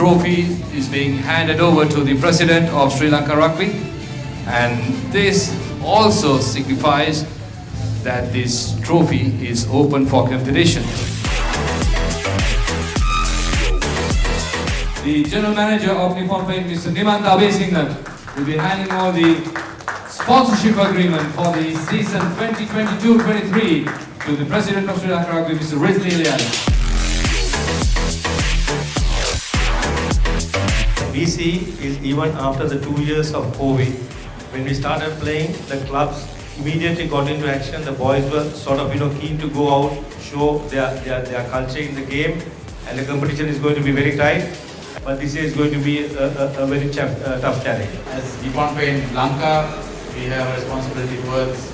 trophy is being handed over to the President of Sri Lanka Rugby, and this also signifies that this trophy is open for competition. The General Manager of Nippon Paint, Mr. Nippon will be handing over the sponsorship agreement for the season 2022-23 to the President of Sri Lanka Rugby, Mr. Rizli Ilyas. We see is even after the 2 years of COVID, when we started playing, the clubs immediately got into action. The boys were sort of keen to go out, show their culture in the game, and the competition is going to be very tight. But this year is going to be a very tough challenge. As Nippon Paint Lanka, we have a responsibility towards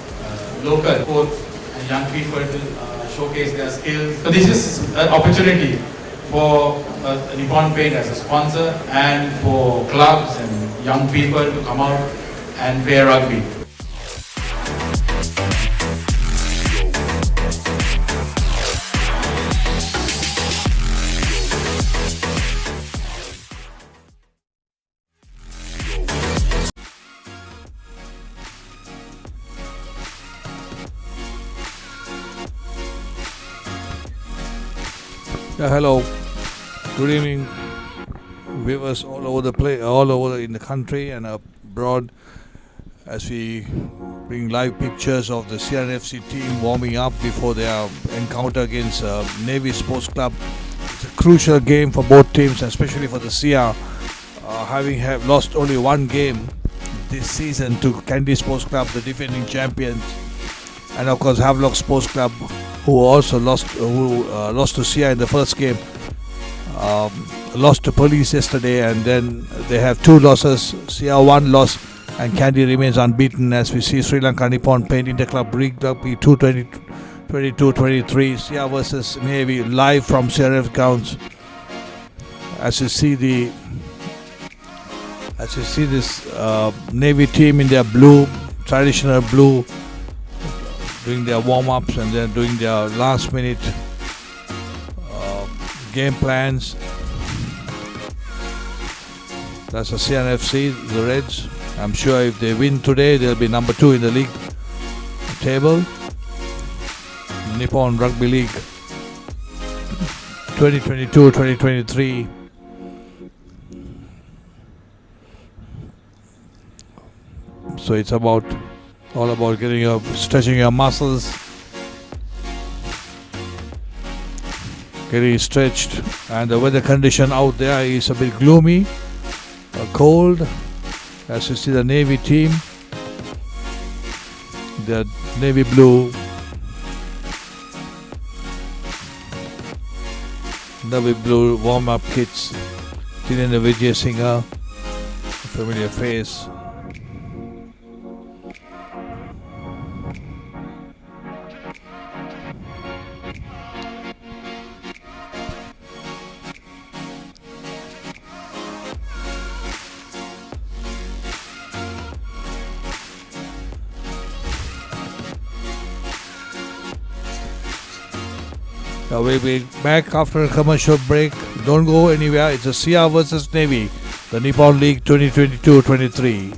local sports and young people to showcase their skills. So this is an opportunity for Nippon Paint as a sponsor and for clubs and young people to come out and play rugby. Hello, good evening, viewers all over in the country and abroad, as we bring live pictures of the CRFC team warming up before their encounter against Navy Sports Club. It's a crucial game for both teams, especially for the CR, having lost only one game this season to Kandy Sports Club, the defending champions, and of course Havelock Sports Club, who also lost to CR in the first game, lost to Police yesterday, and then they have two losses, CR one loss, and Kandy remains unbeaten as we see Sri Lanka Nippon Paint Interclub Rugby 22-23, CR versus Navy live from CRF grounds. As you see this Navy team in their blue, traditional blue, doing their warm-ups and then doing their last-minute game plans. That's the CNFC, the Reds. I'm sure if they win today, they'll be number 2 in the league table. Nippon Rugby League 2022-2023. So it's all about stretching your muscles, getting stretched, and the weather condition out there is a bit gloomy, cold. As you see the Navy team, the navy blue warm-up kits. Tilendra Vijay Singer, familiar face. We'll be back after a commercial break. Don't go anywhere. It's a CR versus Navy, the Nippon League 2022-23.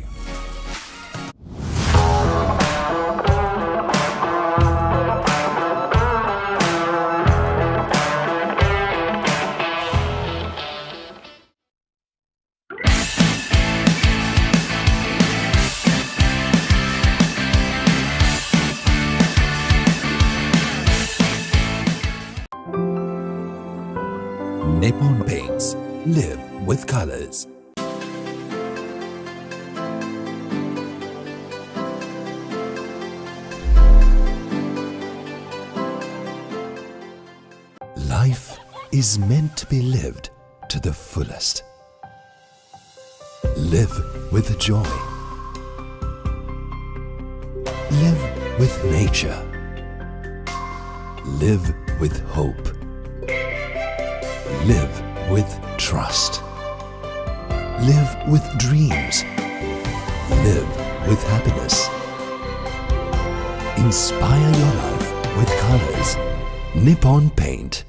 Nippon Paints. Live with colors. Life is meant to be lived to the fullest. Live with joy. Live with nature. Live with hope. Live with trust. Live with dreams. Live with happiness. Inspire your life with colors. Nippon Paint.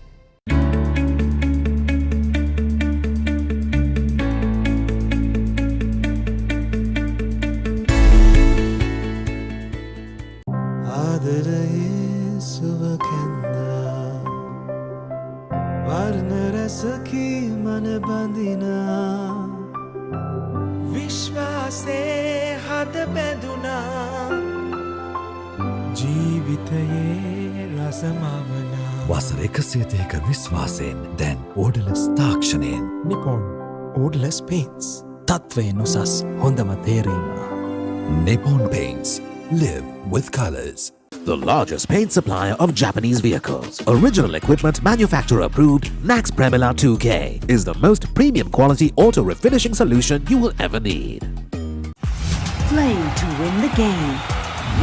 වර්ණ රසකි මන බඳිනා විශ්වාසේ හද බැඳුනා ජීවිතයේ රසමවනා වසර 130ක විශ්වාසයෙන් දැන් ඕඩලස් තාක්ෂණයෙන් Nippon Odorless Paints තත්වයෙන් උසස් හොඳම තේරීම Nippon Paints. Live with colors. The largest paint supplier of Japanese vehicles, original equipment manufacturer approved, Nax Premila 2K is the most premium quality auto refinishing solution you will ever need. Play to win the game.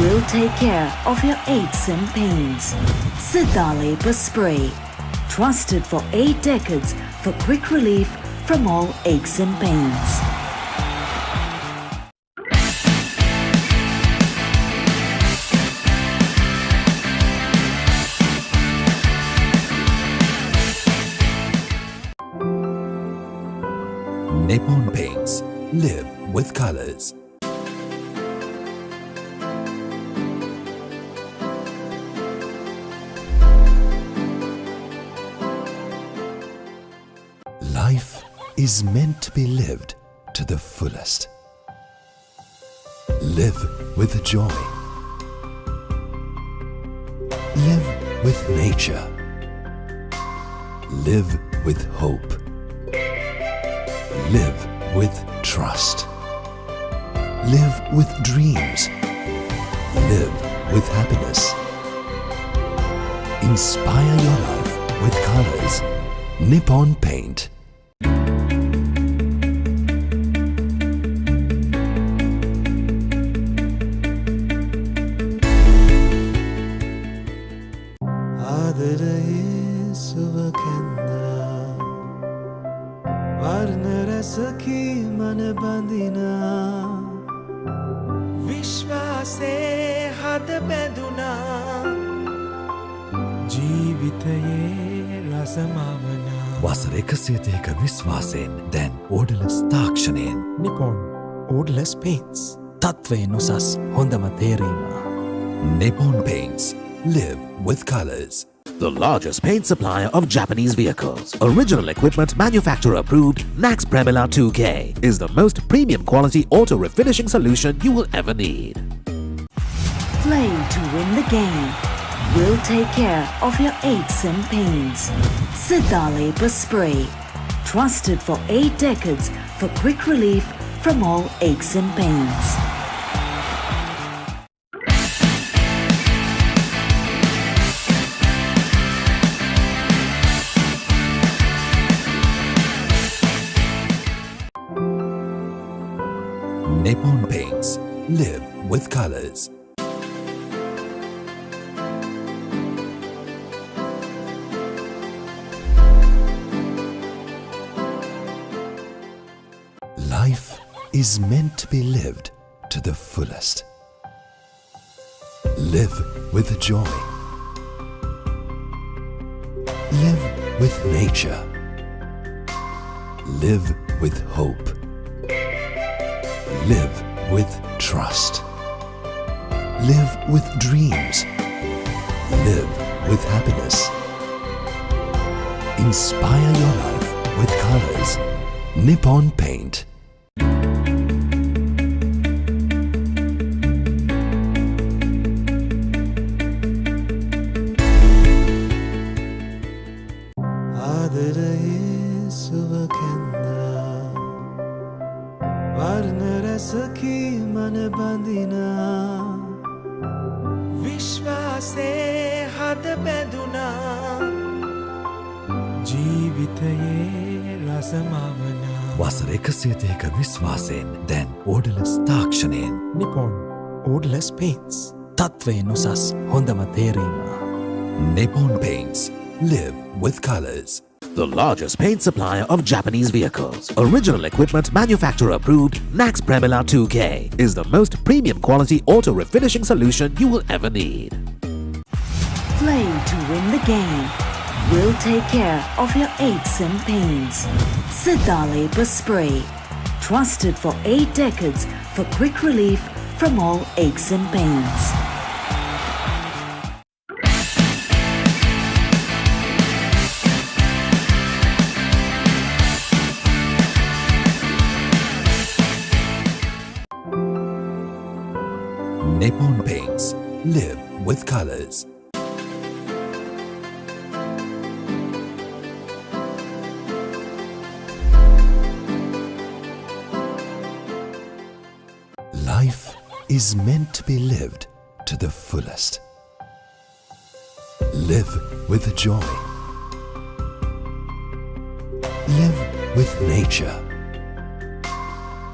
We'll take care of your aches and pains. Sidale Spray. Trusted for 8 decades for quick relief from all aches and pains. Nippon Paints. Live with colors. Life is meant to be lived to the fullest. Live with joy. Live with nature. Live with hope. Live with trust. Live with dreams. Live with happiness. Inspire your life with colors. Nippon Paint. ආදරයේ සුව කැන්දා වර්ණ රසකි මන බඳිනා විශ්වාසේ හද බැඳුනා ජීවිතයේ රසමවනා වසර 130ක විශ්වාසයෙන් දැන් ඕඩලස් තාක්ෂණයෙන් Nippon Odorless Paints තත්වයෙන් උසස් හොඳම තේරීම Nippon Paints. Live with colors. The largest paint supplier of Japanese vehicles, original equipment manufacturer approved, Nax Premila 2K is the most premium quality auto refinishing solution you will ever need. Play to win the game. We'll take care of your aches and pains. Sidale Spray. Trusted for 8 decades for quick relief from all aches and pains. Nippon Paints. Live with colors. Life is meant to be lived to the fullest. Live with joy. Live with nature. Live with hope. Live with trust. Live with dreams. Live with happiness. Inspire your life with colors. Nippon Paint. ආදරයේ සුව කැන්දා වර්ණ රසකි මන බඳිනා විශ්වාසේ හද බැඳුනා ජීවිතයේ රසමවනා වසර 130ක විශ්වාසයෙන් දැන් ඕඩලස් තාක්ෂණයෙන් Nippon Odorless Paints තත්වයෙන් උසස් හොඳම තේරීම Nippon Paints. Live with colors. The largest paint supplier of Japanese vehicles, original equipment manufacturer approved, Nax Premila 2K is the most premium quality auto refinishing solution you will ever need. Play to win the game. We'll take care of your aches and pains. Sidale Spray. Trusted for 8 decades for quick relief from all aches and pains. Nippon Paints. Live with colors. Life is meant to be lived to the fullest. Live with joy. Live with nature.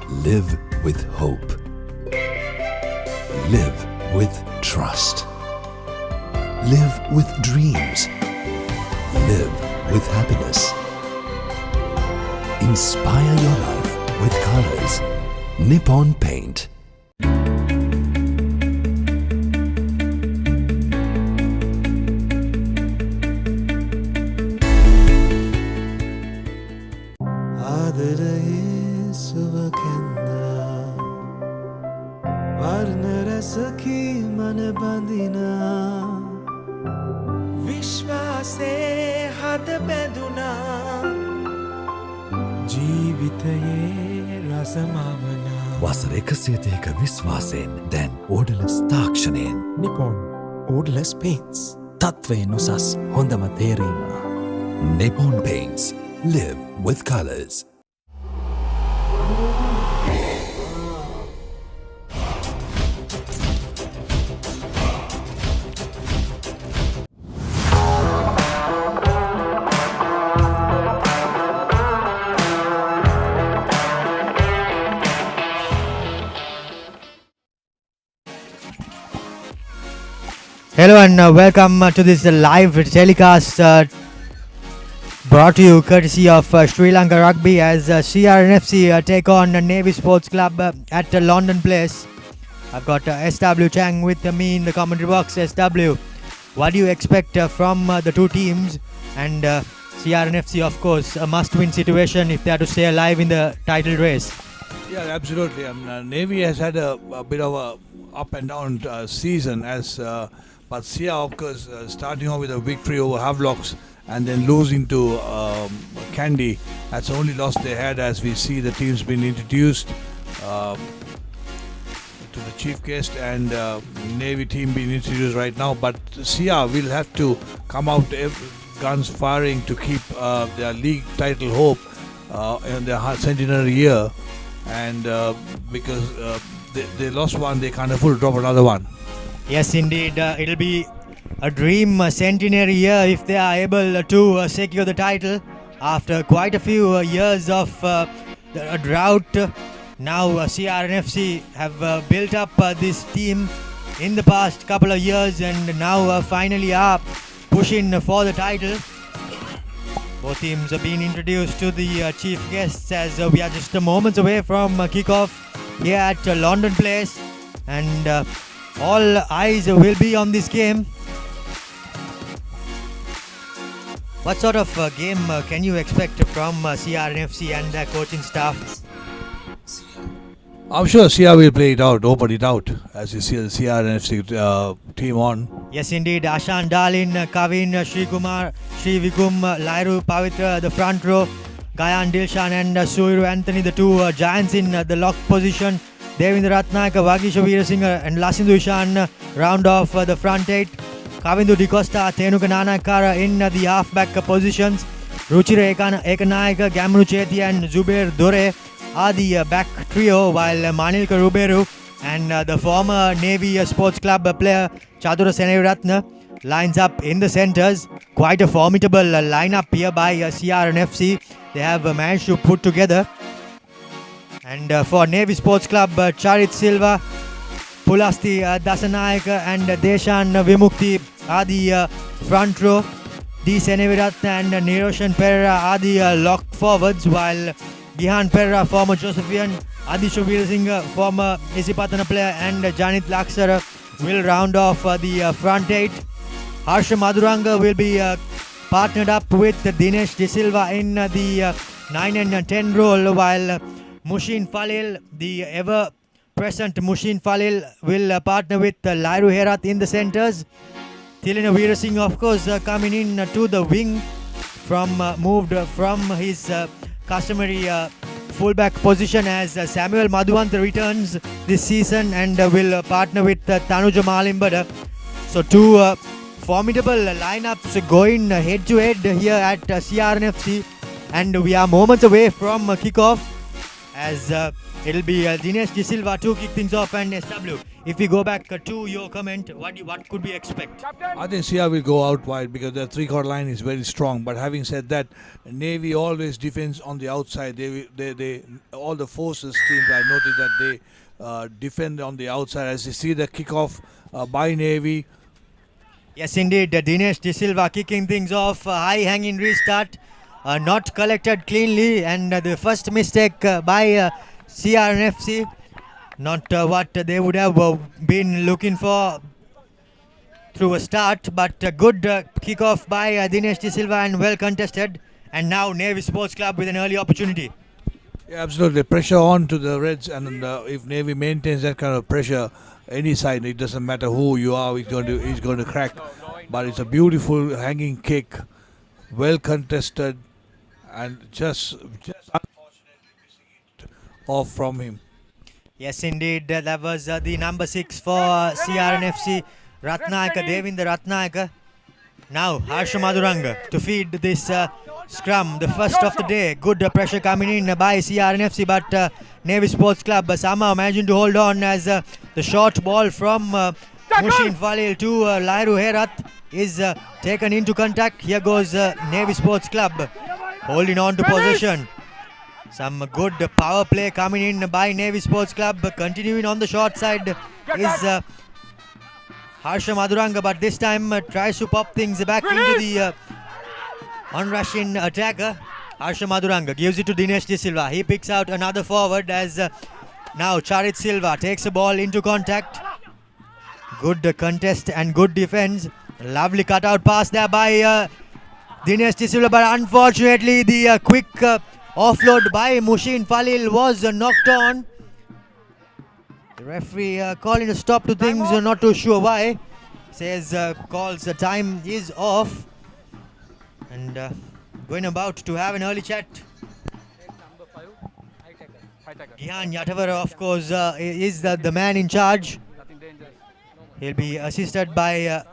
Live with hope. Live with trust. Live with dreams. Live with happiness. Inspire your life with colors. Nippon Paint. වසර 130ක විශ්වාසයෙන් දැන් ඕඩලස් තාක්ෂණයෙන් Nippon Odorless Paints තත්වයෙන් උසස් හොඳම තේරීම. Nippon Paints. Live with colors. Hello and welcome to this live telecast brought to you courtesy of Sri Lanka Rugby as CRNFC take on Navy Sports Club at London Place. I've got SW Chang with me in the commentary box. SW, what do you expect from the two teams? And CRNFC, of course, a must-win situation if they are to stay alive in the title race. Yeah, absolutely. Navy has had a bit of a up and down season but Sia, of course, starting off with a victory over Havelocks and then losing to Kandy. That's the only loss they had, as we see the teams being introduced to the chief guest and Navy team being introduced right now. But Sia will have to come out guns firing to keep their league title hope in their centenary year. And because they lost one, they can't afford to drop another one. Yes, indeed. It'll be a dream centenary year if they are able to secure the title after quite a few years of a drought. Now CRNFC have built up this team in the past couple of years and now finally are pushing for the title. Both teams are being introduced to the chief guests as we are just moments away from kickoff here at London Place, and all eyes will be on this game. What sort of game can you expect from CRNFC and their coaching staff? I'm sure Sia will play it out, open it out, as you see the CRNFC team on. Yes, indeed. Ashan Dalin, Kavin, Sri Kumar, Sri Vikum, Lairu, Pavitra, the front row, Gayan Dilshan and Suiru Anthony, the two giants in the lock position. Devendra Ratnaka, Vagisha Veerasinghe and Lasindu Ishan round off the front eight. Kavindu Dicosta, Tenuka Nanakara in the half-back positions. Ruchira Ekanayaka, Gamru Chethi and Zubair Dore are the back trio, while Manilka Ruberu and the former Navy Sports Club player Chadura Seneviratne lines up in the centres. Quite a formidable lineup here by CRNFC. They have managed to put together. And for Navy Sports Club, Charit Silva, Pulasti Dasanayaka and Deshan Vimukti are the front row. D. Seneviratne and Niroshan Pereira are the lock forwards, while Gihan Pereira, former Josephian, Adishu Veerasinghe, former Isipatana player, and Janit Laksara will round off the front eight. Harsha Maduranga will be partnered up with Dinesh De Silva in the 9 and 10 role, while Mushin Falil, the ever-present Mushin Falil, will partner with Lairu Herat in the centres. Thilina Veerasinghe, of course, coming in to the wing, moved from his customary fullback position as Samuel Madhuwanta returns this season and will partner with Tanuja Malimbada. So two formidable lineups going head to head here at CRNFC, and we are moments away from kickoff as it'll be Dinesh De Silva to kick things off. And SW, if we go back to your comment, what could we expect? I think CR will go out wide because their three-quarter line is very strong. But having said that, Navy always defends on the outside. They all the forces teams, I noticed that they defend on the outside. As you see the kickoff by Navy. Yes, indeed. Dinesh De Silva kicking things off. High hanging restart. Not collected cleanly. And the first mistake by CRNFC. Not what they would have been looking for through a start. But a good kickoff by Dinesh De Silva and well contested. And now Navy Sports Club with an early opportunity. Yeah, absolutely. Pressure on to the Reds. And if Navy maintains that kind of pressure, any side, it doesn't matter who you are, he's going to crack. But it's a beautiful hanging kick, well contested, and just unfortunately missing it off from him. Yes, indeed, that was the number 6 for CRNFC, Ratnayaka, Devinder Ratnayaka. Now Harsha Madhuranga to feed this scrum, the first of the day. Good pressure coming in by CRNFC, but Navy Sports Club somehow managing to hold on as the short ball from Mushin Falil to Lairu Herat is taken into contact. Here goes Navy Sports Club holding on to possession. Some good power play coming in by Navy Sports Club. Continuing on the short side is Harsha Madhuranga, but this time tries to pop things back into the on-rushing attacker. Harsha Madhuranga gives it to Dinesh De Silva. He picks out another forward as now Charit Silva takes the ball into contact. Good contest and good defense. Lovely cutout pass there by Dinesh De Silva, but unfortunately the quick offload by Mushin Falil was knocked on. The referee calling a stop to things, not too sure why. Says calls the time is off. And going about to have an early chat. Gihan Yatavara, of course, is the man in charge. He'll be assisted by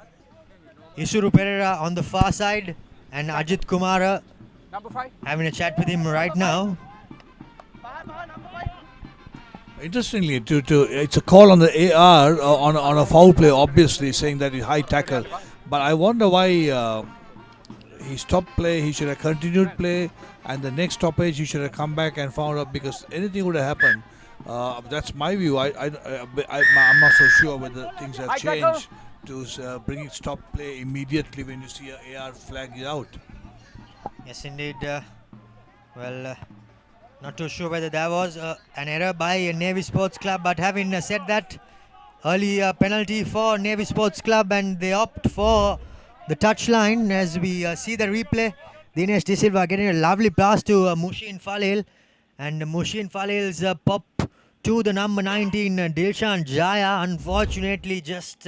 Isuru Pereira on the far side and Ajit Kumara having a chat with him right now. Interestingly, it's a call on the AR on a foul play, obviously saying that it's high tackle. But I wonder why he stopped play. He should have continued play, and the next stoppage he should have come back and found out, because anything would have happened. That's my view. I'm not so sure whether things have changed to bring stop play immediately when you see an AR flag out. Yes, indeed. Well, not too sure whether there was an error by Navy Sports Club, but having said that, early penalty for Navy Sports Club, and they opt for the touchline as we see the replay. Dinesh De Silva getting a lovely pass to Mushin Falil, and Mushin Falil's pop to the number 19 Dilshan Jaya, unfortunately just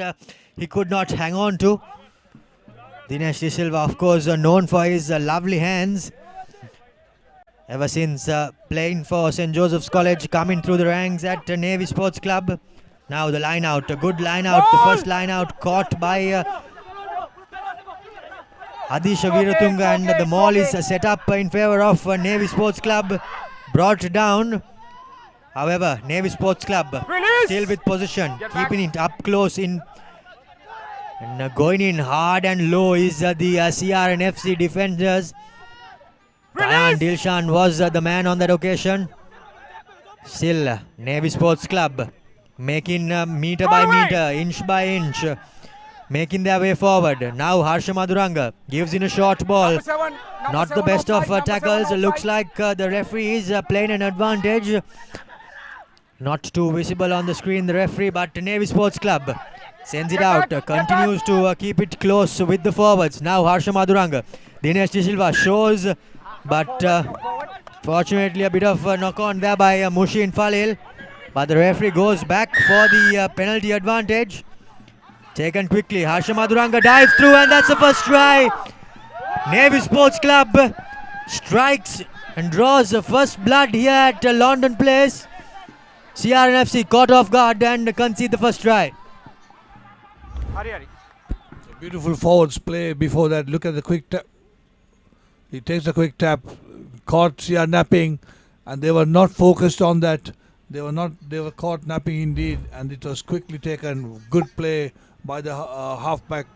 he could not hang on to. Dinesh De Silva, of course, known for his lovely hands ever since playing for St. Joseph's College, coming through the ranks at Navy Sports Club. Now the line out, a good line out, the first line out caught by Adisha Veeratunga, and the maul is set up in favour of Navy Sports Club, brought down. However, Navy Sports Club still with possession, keeping it up close in, and going in hard and low is the CRNFC defenders. Kayan Dilshan was the man on that occasion. Still, Navy Sports Club making meter by meter, inch by inch, making their way forward. Now Harsha Madhuranga gives in a short ball. Not the best of tackles. Looks like the referee is playing an advantage. Not too visible on the screen, the referee, but Navy Sports Club sends it out, continues to keep it close with the forwards. Now Harsha Madhuranga. Dinesh De Silva shows, but fortunately a bit of a knock on there by Mushin Falil. But the referee goes back for the penalty advantage. Taken quickly. Harsha Madhuranga dives through, and that's the first try. Navy Sports Club strikes and draws the first blood here at London Place. CRNFC caught off guard and concede the first try. Beautiful forwards play before that. Look at the quick tap. He takes the quick tap, caught CR napping, and they were not focused on that. They were caught napping indeed, and it was quickly taken. Good play by the halfback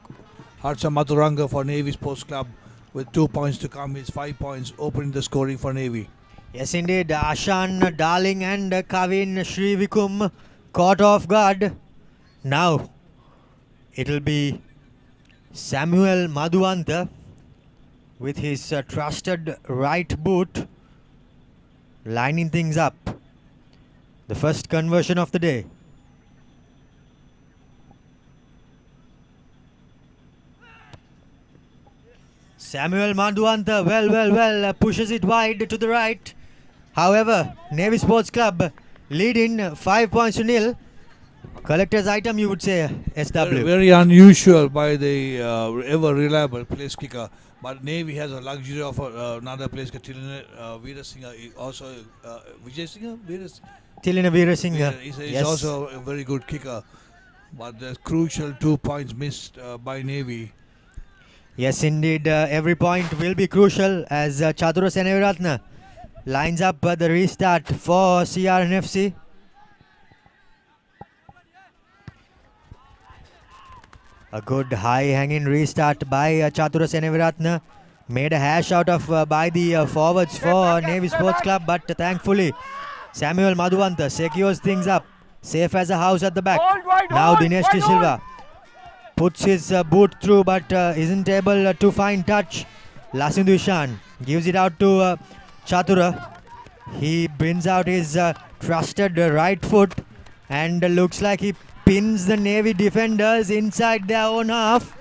Harsha Mathuranga for Navy Sports Club. With 2 points to come, it's 5 points, opening the scoring for Navy. Yes, indeed. Ashan Darling and Kavin Srivikum caught off guard. Now it'll be Samuel Madhuanta with his trusted right boot lining things up. The first conversion of the day. Samuel Madhuanta well pushes it wide to the right. However, Navy Sports Club lead in 5 points to nil. Collector's item, you would say, SW. Very unusual by the ever reliable place kicker. But Navy has a luxury of another place kicker, Tilina Veerasinghe, also Vijay Singh? Tilina Veerasinghe. He's also a very good kicker. But the crucial 2 points missed by Navy. Yes, indeed. Every point will be crucial as Chatura Seneviratna lines up the restart for CRNFC. A good high hanging restart by Chatura Seneviratna. Made a hash out of by the forwards for Navy Sports Club, but thankfully Samuel Madhuanta secures things up. Safe as a house at the back. Now Dinesh De Silva puts his boot through but isn't able to find touch. Lasindu Ishan gives it out to Chatura. He brings out his trusted right foot and looks like he pins the Navy defenders inside their own half.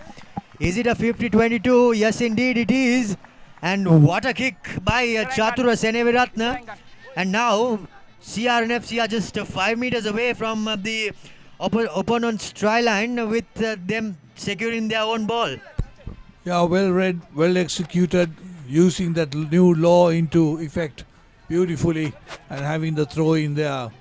Is it a 50-22? Yes, indeed it is. And what a kick by Chatura Seneviratna. And now CRNFC are just 5 meters away from the opponent's try line with them securing their own ball. Yeah, well read, well executed, using that new law into effect beautifully and having the throw in there.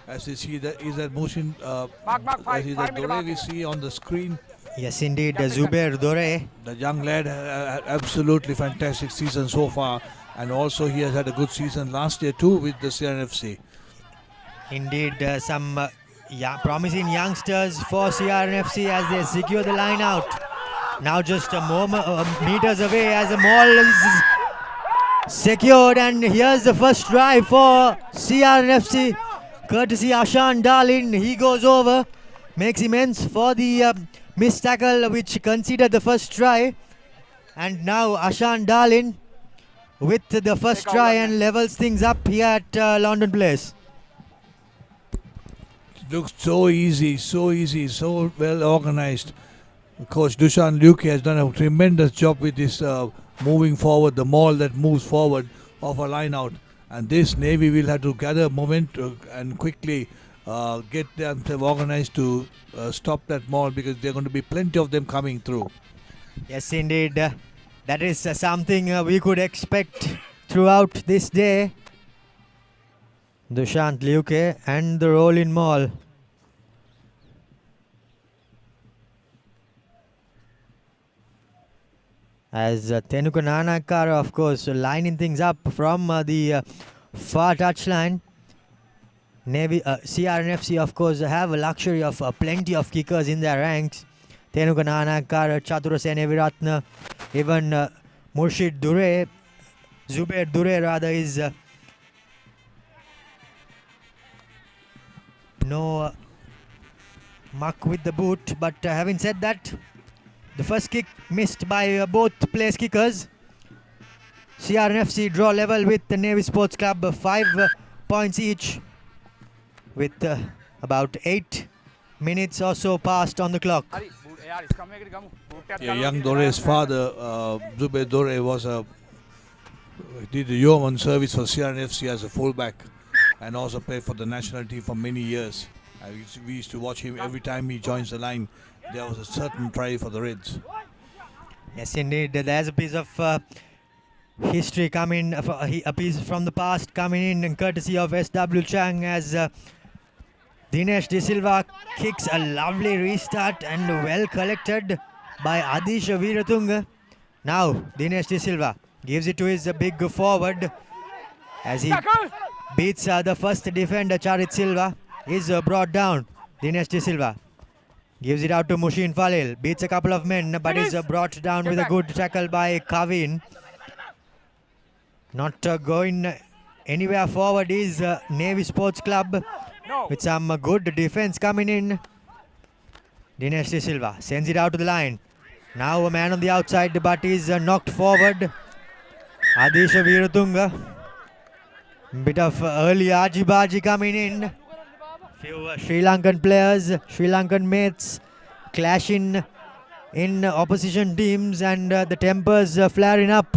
As you see, that is that motion, as is that Dore we see on the screen. Yes, indeed, Zubair Dore. The young lad had absolutely fantastic season so far, and also he has had a good season last year too with the CRNFC. Indeed, some promising youngsters for CRNFC as they secure the line out. Now just more meters away as the maul is secured, and here's the first try for CRNFC. Courtesy Ashan Darlin, he goes over, makes amends for the missed tackle which conceded the first try. And now Ashan Darlin with the first try and levels things up here at London Place. It looks so easy, so well organized. Coach Dushan Luke has done a tremendous job with this moving forward, the maul that moves forward of a line out. And this Navy will have to gather momentum and quickly get themselves organized to stop that maul, because there are going to be plenty of them coming through. Yes, indeed. That is something we could expect throughout this day. Dushant Luke and the roll-in maul. As Tenuka Nanakara, of course, lining things up from the far touchline. Navy, CRNFC, of course, have a luxury of plenty of kickers in their ranks. Tenuka Nanakara, Chatura Seneviratna, even Murshid Dure, Zubair Dure rather, is no muck with the boot. But having said that, the first kick missed by both place kickers. CRNFC draw level with the Navy Sports Club, 5 points each, with about 8 minutes or so passed on the clock. Yeah, young Dore's father, Zubair Dore, did a yeoman service for CRNFC as a fullback and also played for the national team for many years. We used to watch him every time he joins the line. There was a certain try for the Reds. Yes, indeed. There's a piece of history coming, a piece from the past coming in courtesy of SW Chang as Dinesh De Silva kicks a lovely restart and well collected by Adish Veeratunga. Now Dinesh De Silva gives it to his big forward as he beats the first defender. Charit Silva is brought down. Dinesh De Silva gives it out to Mushin Falil, beats a couple of men but is brought down with a good tackle by Kavin. Not going anywhere forward is Navy Sports Club with some good defense coming in. Dinesh De Silva sends it out to the line. Now a man on the outside but is knocked forward. Adisha Veeratunga. Bit of early argy-bargy coming in. Few Sri Lankan players, Sri Lankan mates clashing in opposition teams and the tempers flaring up.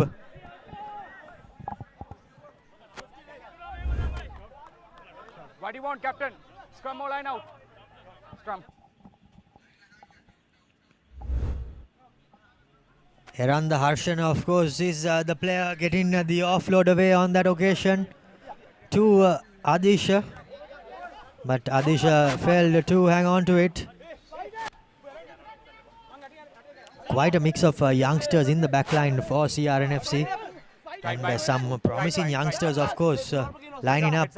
What do you want, Captain? Scrum or line out? Scrum. Heranda Harshan, of course, is the player getting the offload away on that occasion to Adisha. But Adisha failed to hang on to it. Quite a mix of youngsters in the backline for CRNFC. And some promising youngsters, of course, lining up.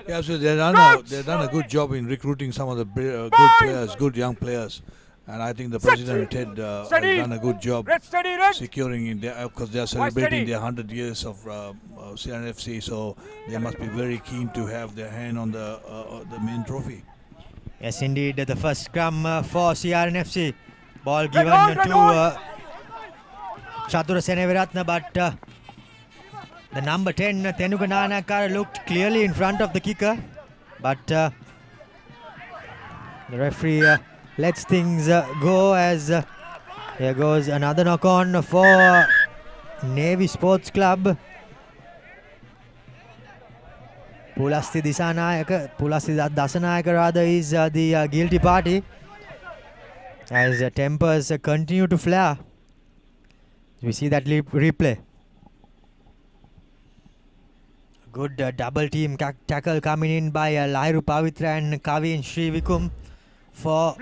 Yeah, so they've done a good job in recruiting some of the good players, good young players. And I think the President Ted has done a good job securing in there because they are celebrating their 100 years of CRNFC, so they must be very keen to have their hand on the main trophy. Yes, indeed, the first scrum for CRNFC. Ball given to Chatura Seneviratna, but the number 10, Tenuka Nanakar, looked clearly in front of the kicker, but the referee lets things go as here goes another knock on for Navy Sports Club. Pulasti Dasanayaka rather is the guilty party as tempers continue to flare. We see that replay. Good double team tackle coming in by Lairu Pavitra and Kavin Srivikum for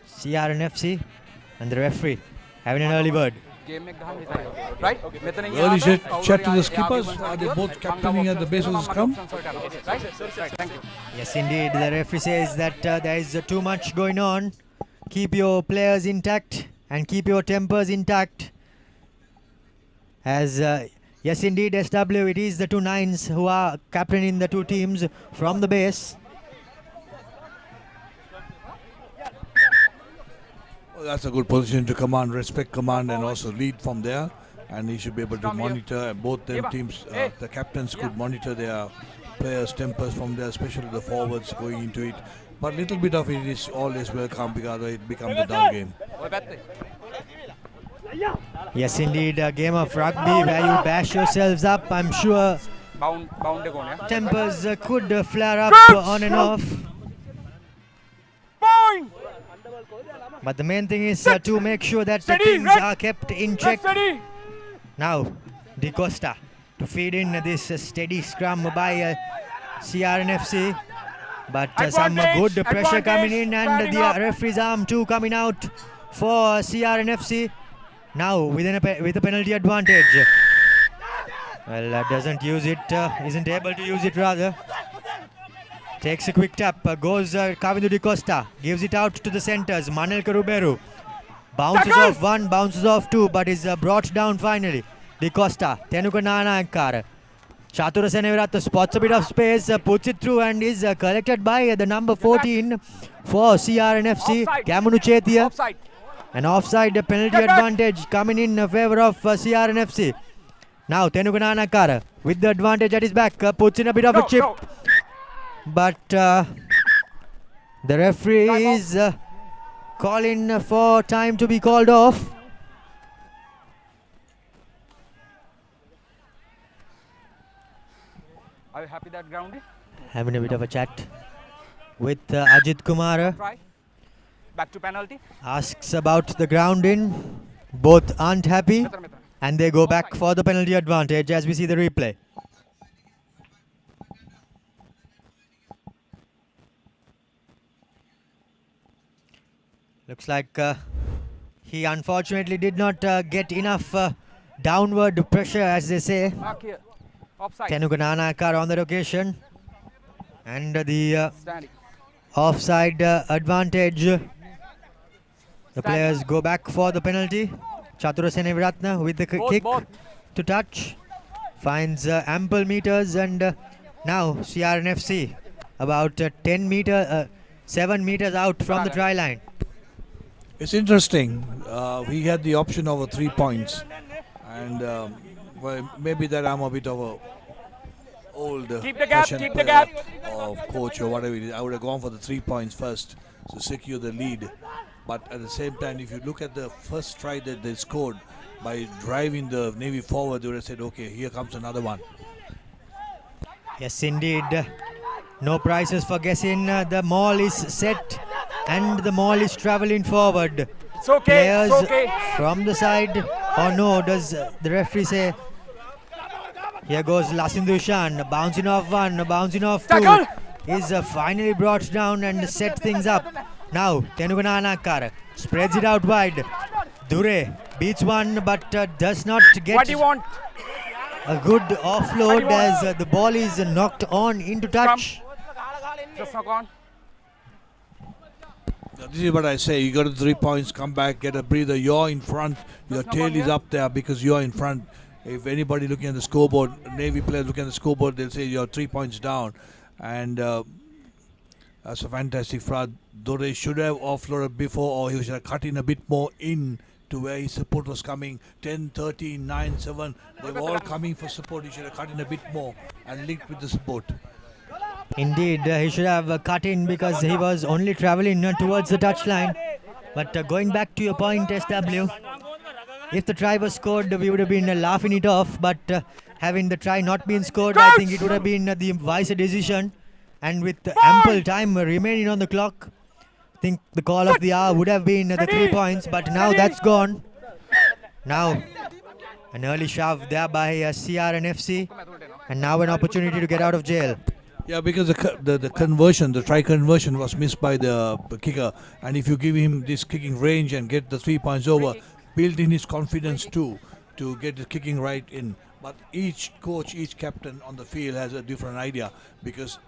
CRNFC, and the referee having an early word. Right? Early chat to the skippers. Are they both captaining at the base of the scrum? Yes, indeed. The referee says that there is too much going on. Keep your players intact and keep your tempers intact. As yes, indeed, SW, it is the two nines who are captaining the two teams from the base. Well, that's a good position to command, respect command, and also lead from there. And he should be able to monitor both them teams. The captains could monitor their players' tempers from there, especially the forwards going into it. But little bit of it is always welcome because it becomes a dull game. Yes, indeed, a game of rugby where you bash yourselves up. I'm sure tempers could flare up on and off. But the main thing is to make sure that the things are kept in check. Now, De Costa to feed in this steady scrum by CRNFC. But some good pressure coming in and the referee's arm too coming out for CRNFC. Now within with a penalty advantage. Well, doesn't use it, isn't able to use it rather. Takes a quick tap, goes Kavindu De Costa, gives it out to the centers. Manel Karuberu bounces off one, bounces off two, but is brought down finally. De Costa, Tenuka Nanayankara. Chatura Seneviratna spots a bit of space, puts it through and is collected by the number 14 for CRNFC, Kamunu Chetia. An offside penalty advantage coming in favour of CRNFC. Now Tenuka Nanayankara with the advantage at his back, puts in a bit of a chip. But the referee is calling for time to be called off. Are you happy that ground? Having a bit of a chat with Ajit Kumar. Back to penalty. Asks about the grounding. Both aren't happy. And they go back for the penalty advantage as we see the replay. Looks like he unfortunately did not get enough downward pressure, as they say. Tenugananakar on that occasion. And the offside advantage. The players go back for the penalty. Chatura Seneviratne with the kick to touch. Finds ample meters, and now CRNFC about 7 meters out from the try line. It's interesting. He had the option of 3 points, and well, maybe that I'm a bit of a old fashioned player or coach or whatever it is. I would have gone for the 3 points first to secure the lead. But at the same time, if you look at the first try that they scored by driving the Navy forward, they would have said, okay, here comes another one. Yes, indeed. No prizes for guessing. The maul is set and the maul is traveling forward. It's okay. Players from the side. Oh no, does the referee say? Here goes Lasindushan, bouncing off one, bouncing off two. Is finally brought down and set things up. Now Tenugananakar spreads it out wide. Dure beats one but does not get a good offload as the ball is knocked on into touch. Just knock on. This is what I say. You got 3 points, come back, get a breather. You're in front. Your tail is up there because you're in front. If anybody looking at the scoreboard, Navy players looking at the scoreboard, they'll say you're 3 points down. And that's a fantastic fraud. Dore should have offloaded before, or he should have cut in a bit more in to where his support was coming. 10, 13, 9, 7. They were all coming for support. He should have cut in a bit more and linked with the support. Indeed, he should have cut in because he was only travelling towards the touchline. But going back to your point, SW, if the try was scored, we would have been laughing it off. But having the try not been scored, I think it would have been the wiser decision. And with ample time remaining on the clock, I think the call of the hour would have been the 3 points. But now that's gone. Now an early shove there by CRNFC. And now an opportunity to get out of jail. Yeah, because the conversion, the try conversion was missed by the kicker. And if you give him this kicking range and get the 3 points over, build in his confidence too to get the kicking right in. But each coach, each captain on the field has a different idea because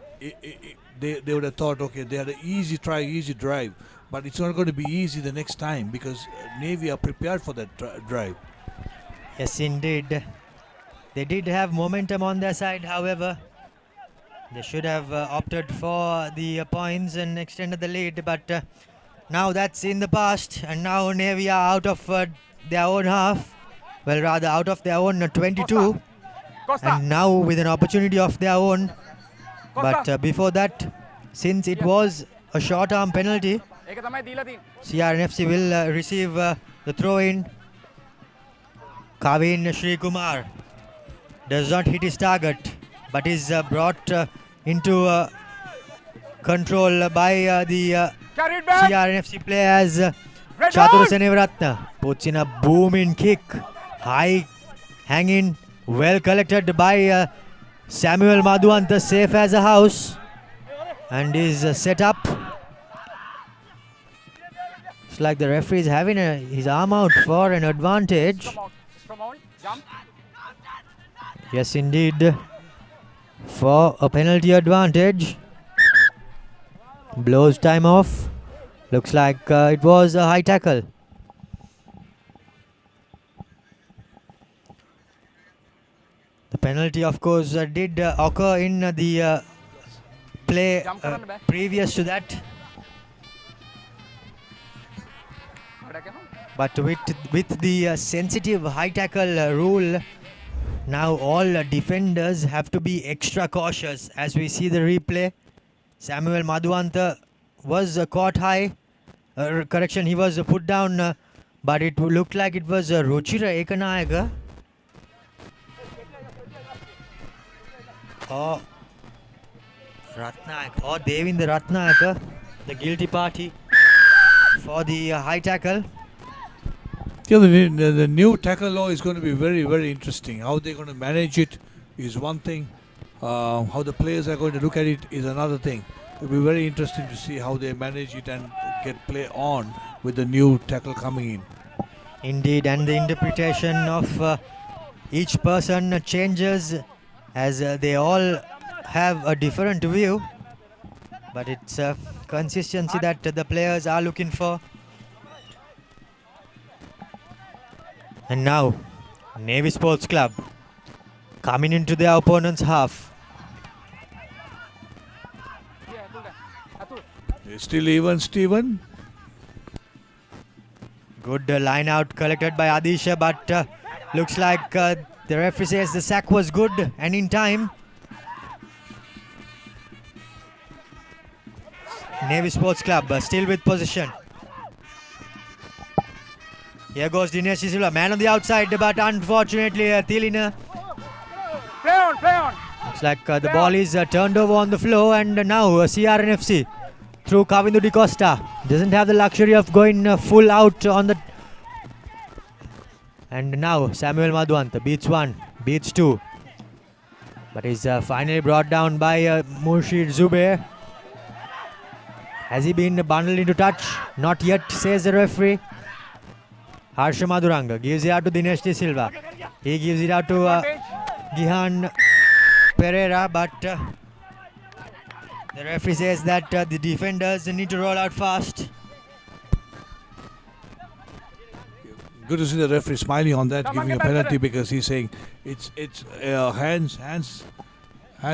they would have thought, okay, they had an easy try, easy drive. But it's not going to be easy the next time because Navy are prepared for that drive. Yes, indeed. They did have momentum on their side, however. They should have opted for the points and extended the lead, but now that's in the past, and now Navy are out of their own half, well rather out of their own 22, and now with an opportunity of their own. But before that, since it was a short arm penalty, CRNFC will receive the throw-in. Kavin Srikumar does not hit his target, but is brought into control by the CRNFC players. Chatura Seneviratne puts in a booming kick, high hanging, well collected by Samuel Madhuanta, safe as a house, and is set up. It's like the referee is having his arm out for an advantage. Yes, indeed. For a penalty advantage. Blows time off. Looks like it was a high tackle. The penalty, of course, did occur in the play previous to that. But with the sensitive high tackle rule, now all defenders have to be extra cautious. As we see the replay, Samuel Madhuanta was caught high. Correction, he was put down, but it looked like it was Ruchira Ekanayaka. Or Ratnayak, or Devinder Ratnayaka, the guilty party for the high tackle. Yeah, the new tackle law is going to be very, very interesting. How they're going to manage it is one thing. How the players are going to look at it is another thing. It'll be very interesting to see how they manage it and get play on with the new tackle coming in. Indeed, and the interpretation of each person changes as they all have a different view. But it's consistency that the players are looking for. And now, Navy Sports Club coming into their opponent's half. It's still even, Stephen. Good line out collected by Adisha, but looks like the referee says the sack was good and in time. Navy Sports Club still with possession. Here goes Dinesh Silva, man on the outside, but unfortunately Tilina. Play on, play on. Looks like the ball is turned over on the floor, and now CRNFC through Kavindu Di Costa doesn't have the luxury of going full out on the. And now Samuel Madhuanta beats one, beats two, but is finally brought down by Murshid Zubair. Has he been bundled into touch? Not yet, says the referee. Harsha Madhuranga gives it out to Dinesh De Silva. He gives it out to Gihan Pereira, but the referee says that the defenders need to roll out fast. Good to see the referee smiling on that, giving a penalty, because he's saying it's hands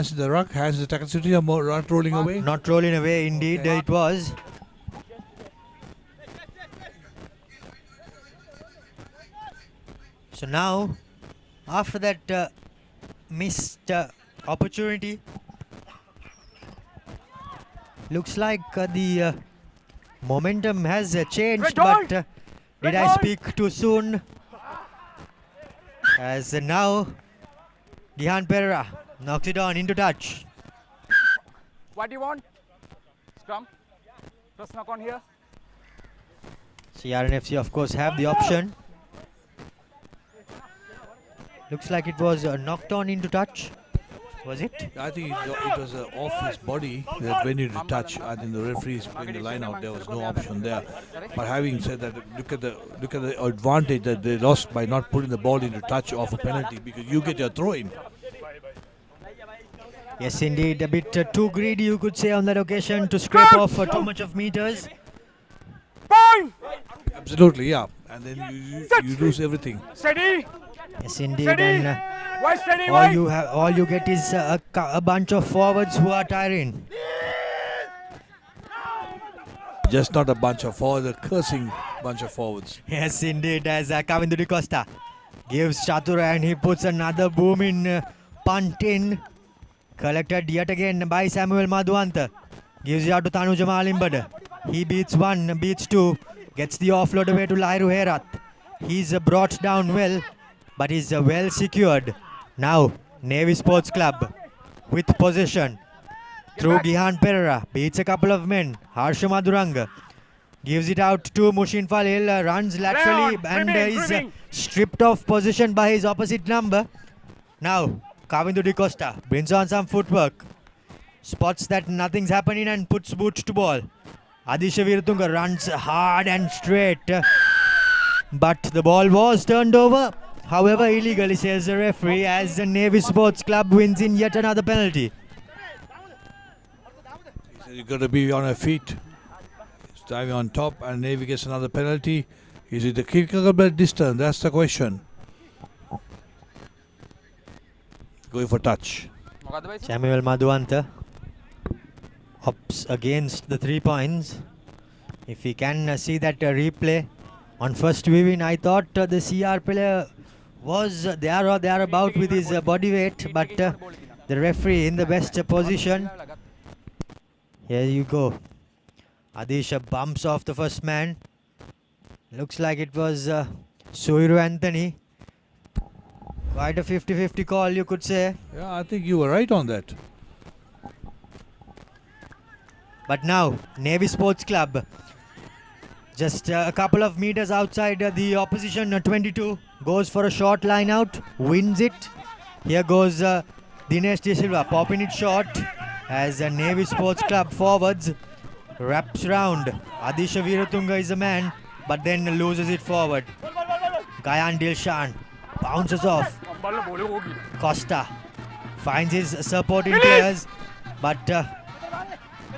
to the ruck, hands to the tackle city, or not rolling away. Not rolling away, indeed it was. So now, after that missed opportunity, looks like the momentum has changed, but did I speak too soon? As now, Gihan Pereira knocks it on into touch. What do you want? Scrum. Just knock on here. CRNFC of course have the option. Looks like it was knocked on into touch. Was it? I think it was off his body that when you touch. I think the referee is playing the line out. There was no option there. But having said that, look at the advantage that they lost by not putting the ball into touch of a penalty, because you get your throw in. Yes, indeed, a bit too greedy, you could say, on that occasion to scrape off too much of meters. Absolutely, yeah. And then you lose everything. Steady. Yes, indeed. Steady. And all you get is a bunch of forwards who are tiring. Just not a bunch of forwards, a cursing bunch of forwards. Yes, indeed, as Kavindu Di Costa gives Chatura and he puts another boom in punt in. Collected yet again by Samuel Madhuanta. Gives it out to Tanu Jamal Imbada. He beats one, beats two, gets the offload away to Lairu Herat. He's brought down well, but is well secured. Now, Navy Sports Club with possession through Gihan Pereira. Beats a couple of men. Harsha Madhuranga gives it out to Mushin Falil. Runs laterally and is stripped of position by his opposite number. Now, Kavindu Di Costa brings on some footwork. Spots that nothing's happening and puts boot to ball. Adisha Viratunga runs hard and straight. But the ball was turned over. However, illegally, says the referee, as the Navy Sports Club wins in yet another penalty. You've got to be on your feet. It's diving on top, and Navy gets another penalty. Is it the kickable distance? That's the question. Going for touch. Samuel Madhuanta opts against the 3 points. If we can see that replay on first viewing, I thought the CR player was there or thereabout with his body weight, but the referee in the best position. Here you go. Adisha bumps off the first man. Looks like it was Suiru Anthony. Quite a 50-50 call, you could say. Yeah, I think you were right on that. But now, Navy Sports Club Just a couple of meters outside the opposition 22. Goes for a short line out. Wins it. Here goes Dinesh De Silva popping it short as Navy Sports Club forwards. Wraps round. Adisha Veeratunga is a man, but then loses it forward. Gayan Dilshan bounces off. Costa finds his supporting players, but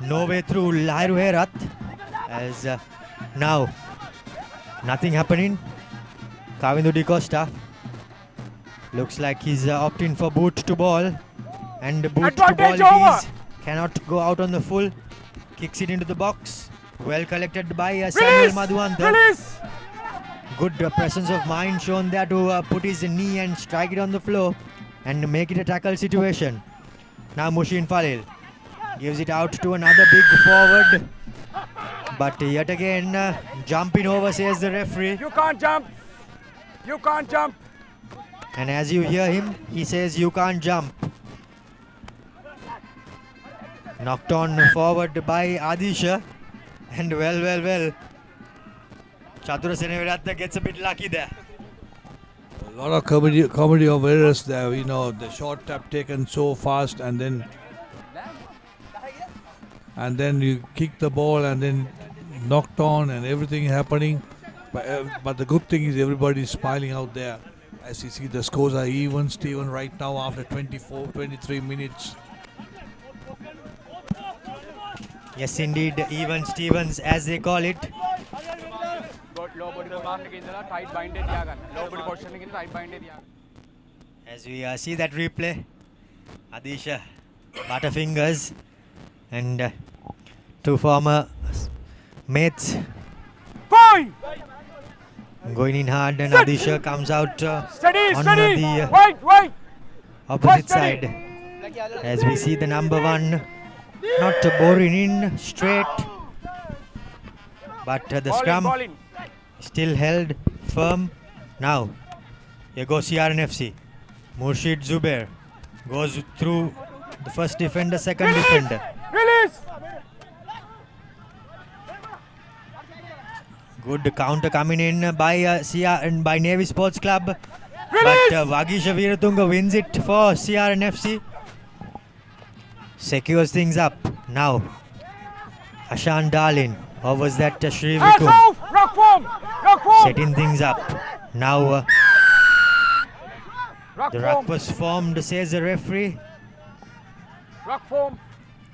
no way through Lairu Herat. As now nothing happening. Kavindu Di Costa looks like he's opting for boot to ball, and boot to ball it is. Cannot go out on the full. Kicks it into the box. Well collected by Samuel Madhuanta. Good presence of mind shown there to put his knee and strike it on the floor and make it a tackle situation. Now Mushin Falil gives it out to another big forward, but yet again jumping over, says the referee. You can't jump. You can't jump. And as you hear him, he says you can't jump. Knocked on forward by Adisha, and well. Chatura Seneviratne gets a bit lucky there. A lot of comedy of errors there. The short tap taken so fast, and then you kick the ball and then knocked on and everything happening. But the good thing is everybody's smiling out there. As you see, the scores are even, Steven, right now after 23 minutes. Yes, indeed, even Stevens, as they call it. As we see that replay, Adisha butterfingers and two former mates going in hard, and Adisha comes out on the opposite side. As we see the number one not boring in straight, but the scrum still held firm. Now here goes CRNFC. Murshid Zubair goes through the first defender, second defender. Good counter coming in by Navy Sports Club, but Vagisha Veeratunga wins it for CRNFC. Secures things up. Now Ashan Darlin, or was that Shri Vikum? Setting things up. Now the ruck was formed, says the referee.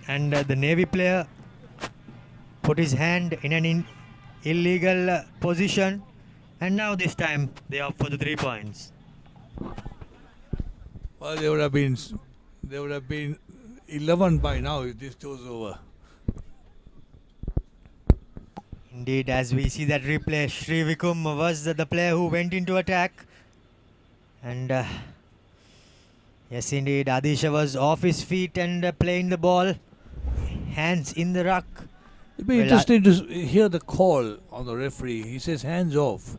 And the Navy player put his hand in an illegal position, and now this time they opt for the 3 points. Well, they would have been 11 by now if this goes over. Indeed, as we see that replay, Shri Vikum was the player who went into attack, and yes, indeed, Adisha was off his feet and playing the ball, hands in the ruck. It'd be interesting to hear the call on the referee. He says hands off.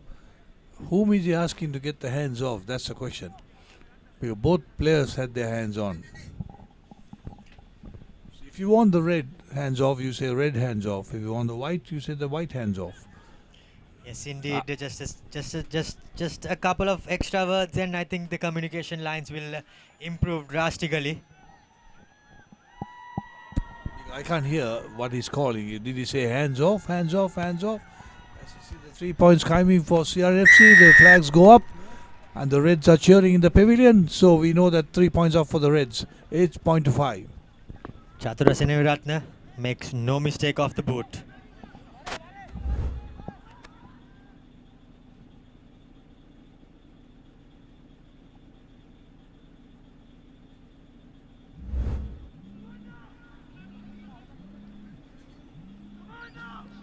Whom is he asking to get the hands off? That's the question. Because both players had their hands on. So if you want the red hands off, you say red hands off. If you want the white, you say the white hands off. Yes, indeed. Just a couple of extra words, and I think the communication lines will improve drastically. I can't hear what he's calling. Did he say hands off, hands off, hands off? As you see the 3 points coming for CRFC, the flags go up and the Reds are cheering in the pavilion. So we know that 3 points off for the Reds. It's 0.5. Chatura Seneviratne makes no mistake off the boot.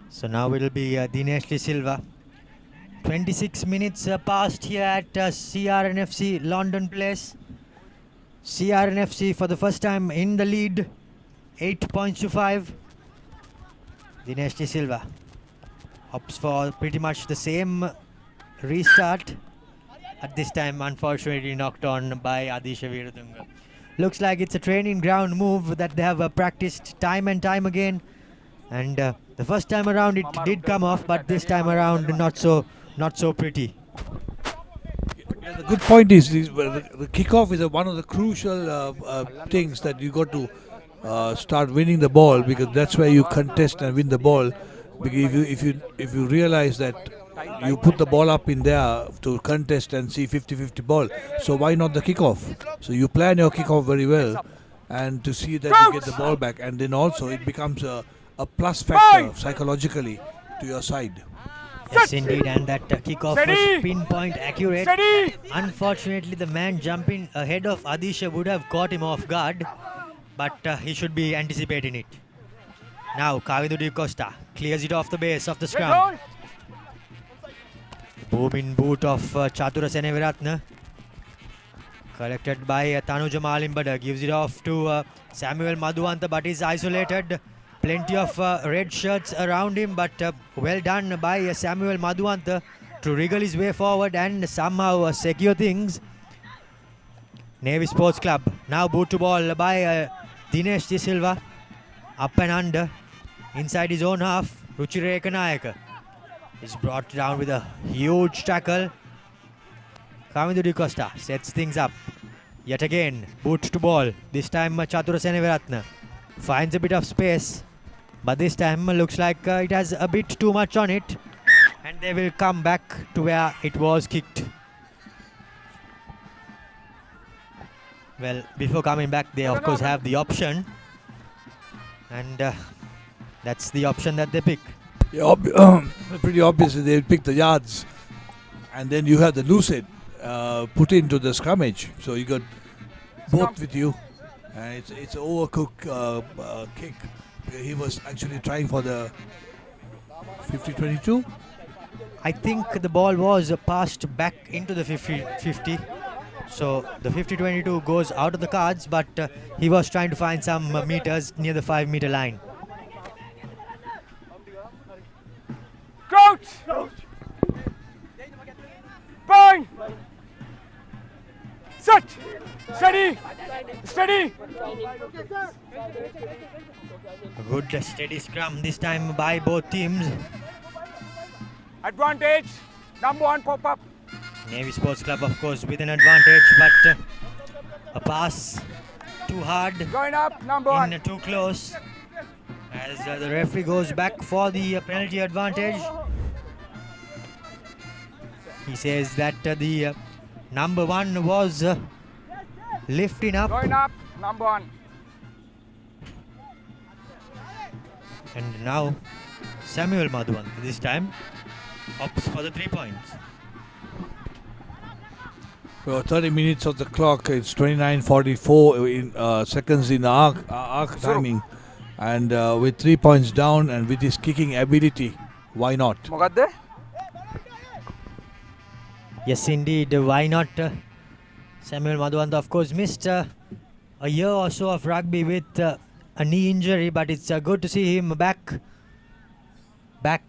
So now it will be Dinesh De Silva. 26 minutes passed here at CRNFC London Place. CRNFC for the first time in the lead, 8 points to 5. Dinesh De Silva opts for pretty much the same restart. At this time, unfortunately, knocked on by Adisha Veeratunga. Looks like it's a training ground move that they have practiced time and time again. And the first time around it did come off, but this time around not so pretty. Yeah, the good point is the kickoff is one of the crucial things that you got to start winning the ball, because that's where you contest and win the ball. Because if you realize that you put the ball up in there to contest and see 50-50 ball, so why not the kickoff? So you plan your kickoff very well, and to see that you get the ball back, and then also it becomes a plus factor psychologically to your side. Yes, indeed, and that kickoff was pinpoint accurate. Unfortunately, the man jumping ahead of Adisha would have caught him off guard, but he should be anticipating it. Now, Kavidu Di Costa clears it off the base of the scrum. Booming boot of Chatura Seneviratne. Collected by Tanuja Malimbada, gives it off to Samuel Madhuanta, but is isolated. Plenty of red shirts around him, but well done by Samuel Madhuanta to wriggle his way forward and somehow secure things. Navy Sports Club, now boot to ball by Dinesh De Silva. Up and under, inside his own half, Ruchira Ekanayaka is brought down with a huge tackle. Kavindu Di Costa sets things up. Yet again, boot to ball. This time Chatura Seneviratne finds a bit of space, but this time looks like it has a bit too much on it, and they will come back to where it was kicked. Well, before coming back, they of course have the option, and that's the option that they pick. Yeah, pretty obviously they pick the yards, and then you have the loose head put into the scrummage, so you got both with you, and it's an overcooked kick. He was actually trying for the 50-22. I think the ball was passed back into the 50-50, so the 50-22 goes out of the cards, but he was trying to find some meters near the 5-meter line. Crouch! Bang! Set! Steady! Steady! A good steady scrum this time by both teams. Advantage! Number 1 pop up. Navy Sports Club, of course, with an advantage, but a pass too hard. Going up, number 1. In too close. As the referee goes back for the penalty advantage. He says that the number 1 was lifting up. Going up, number 1. And now Samuel Madhuvan this time opts for the 3 points. Well, 30 minutes of the clock. It's 29:44 in seconds in arc timing, and with 3 points down and with his kicking ability, why not? Yes, indeed. Why not? Samuel Madhuvan, of course, missed a year or so of rugby with a knee injury, but it's good to see him back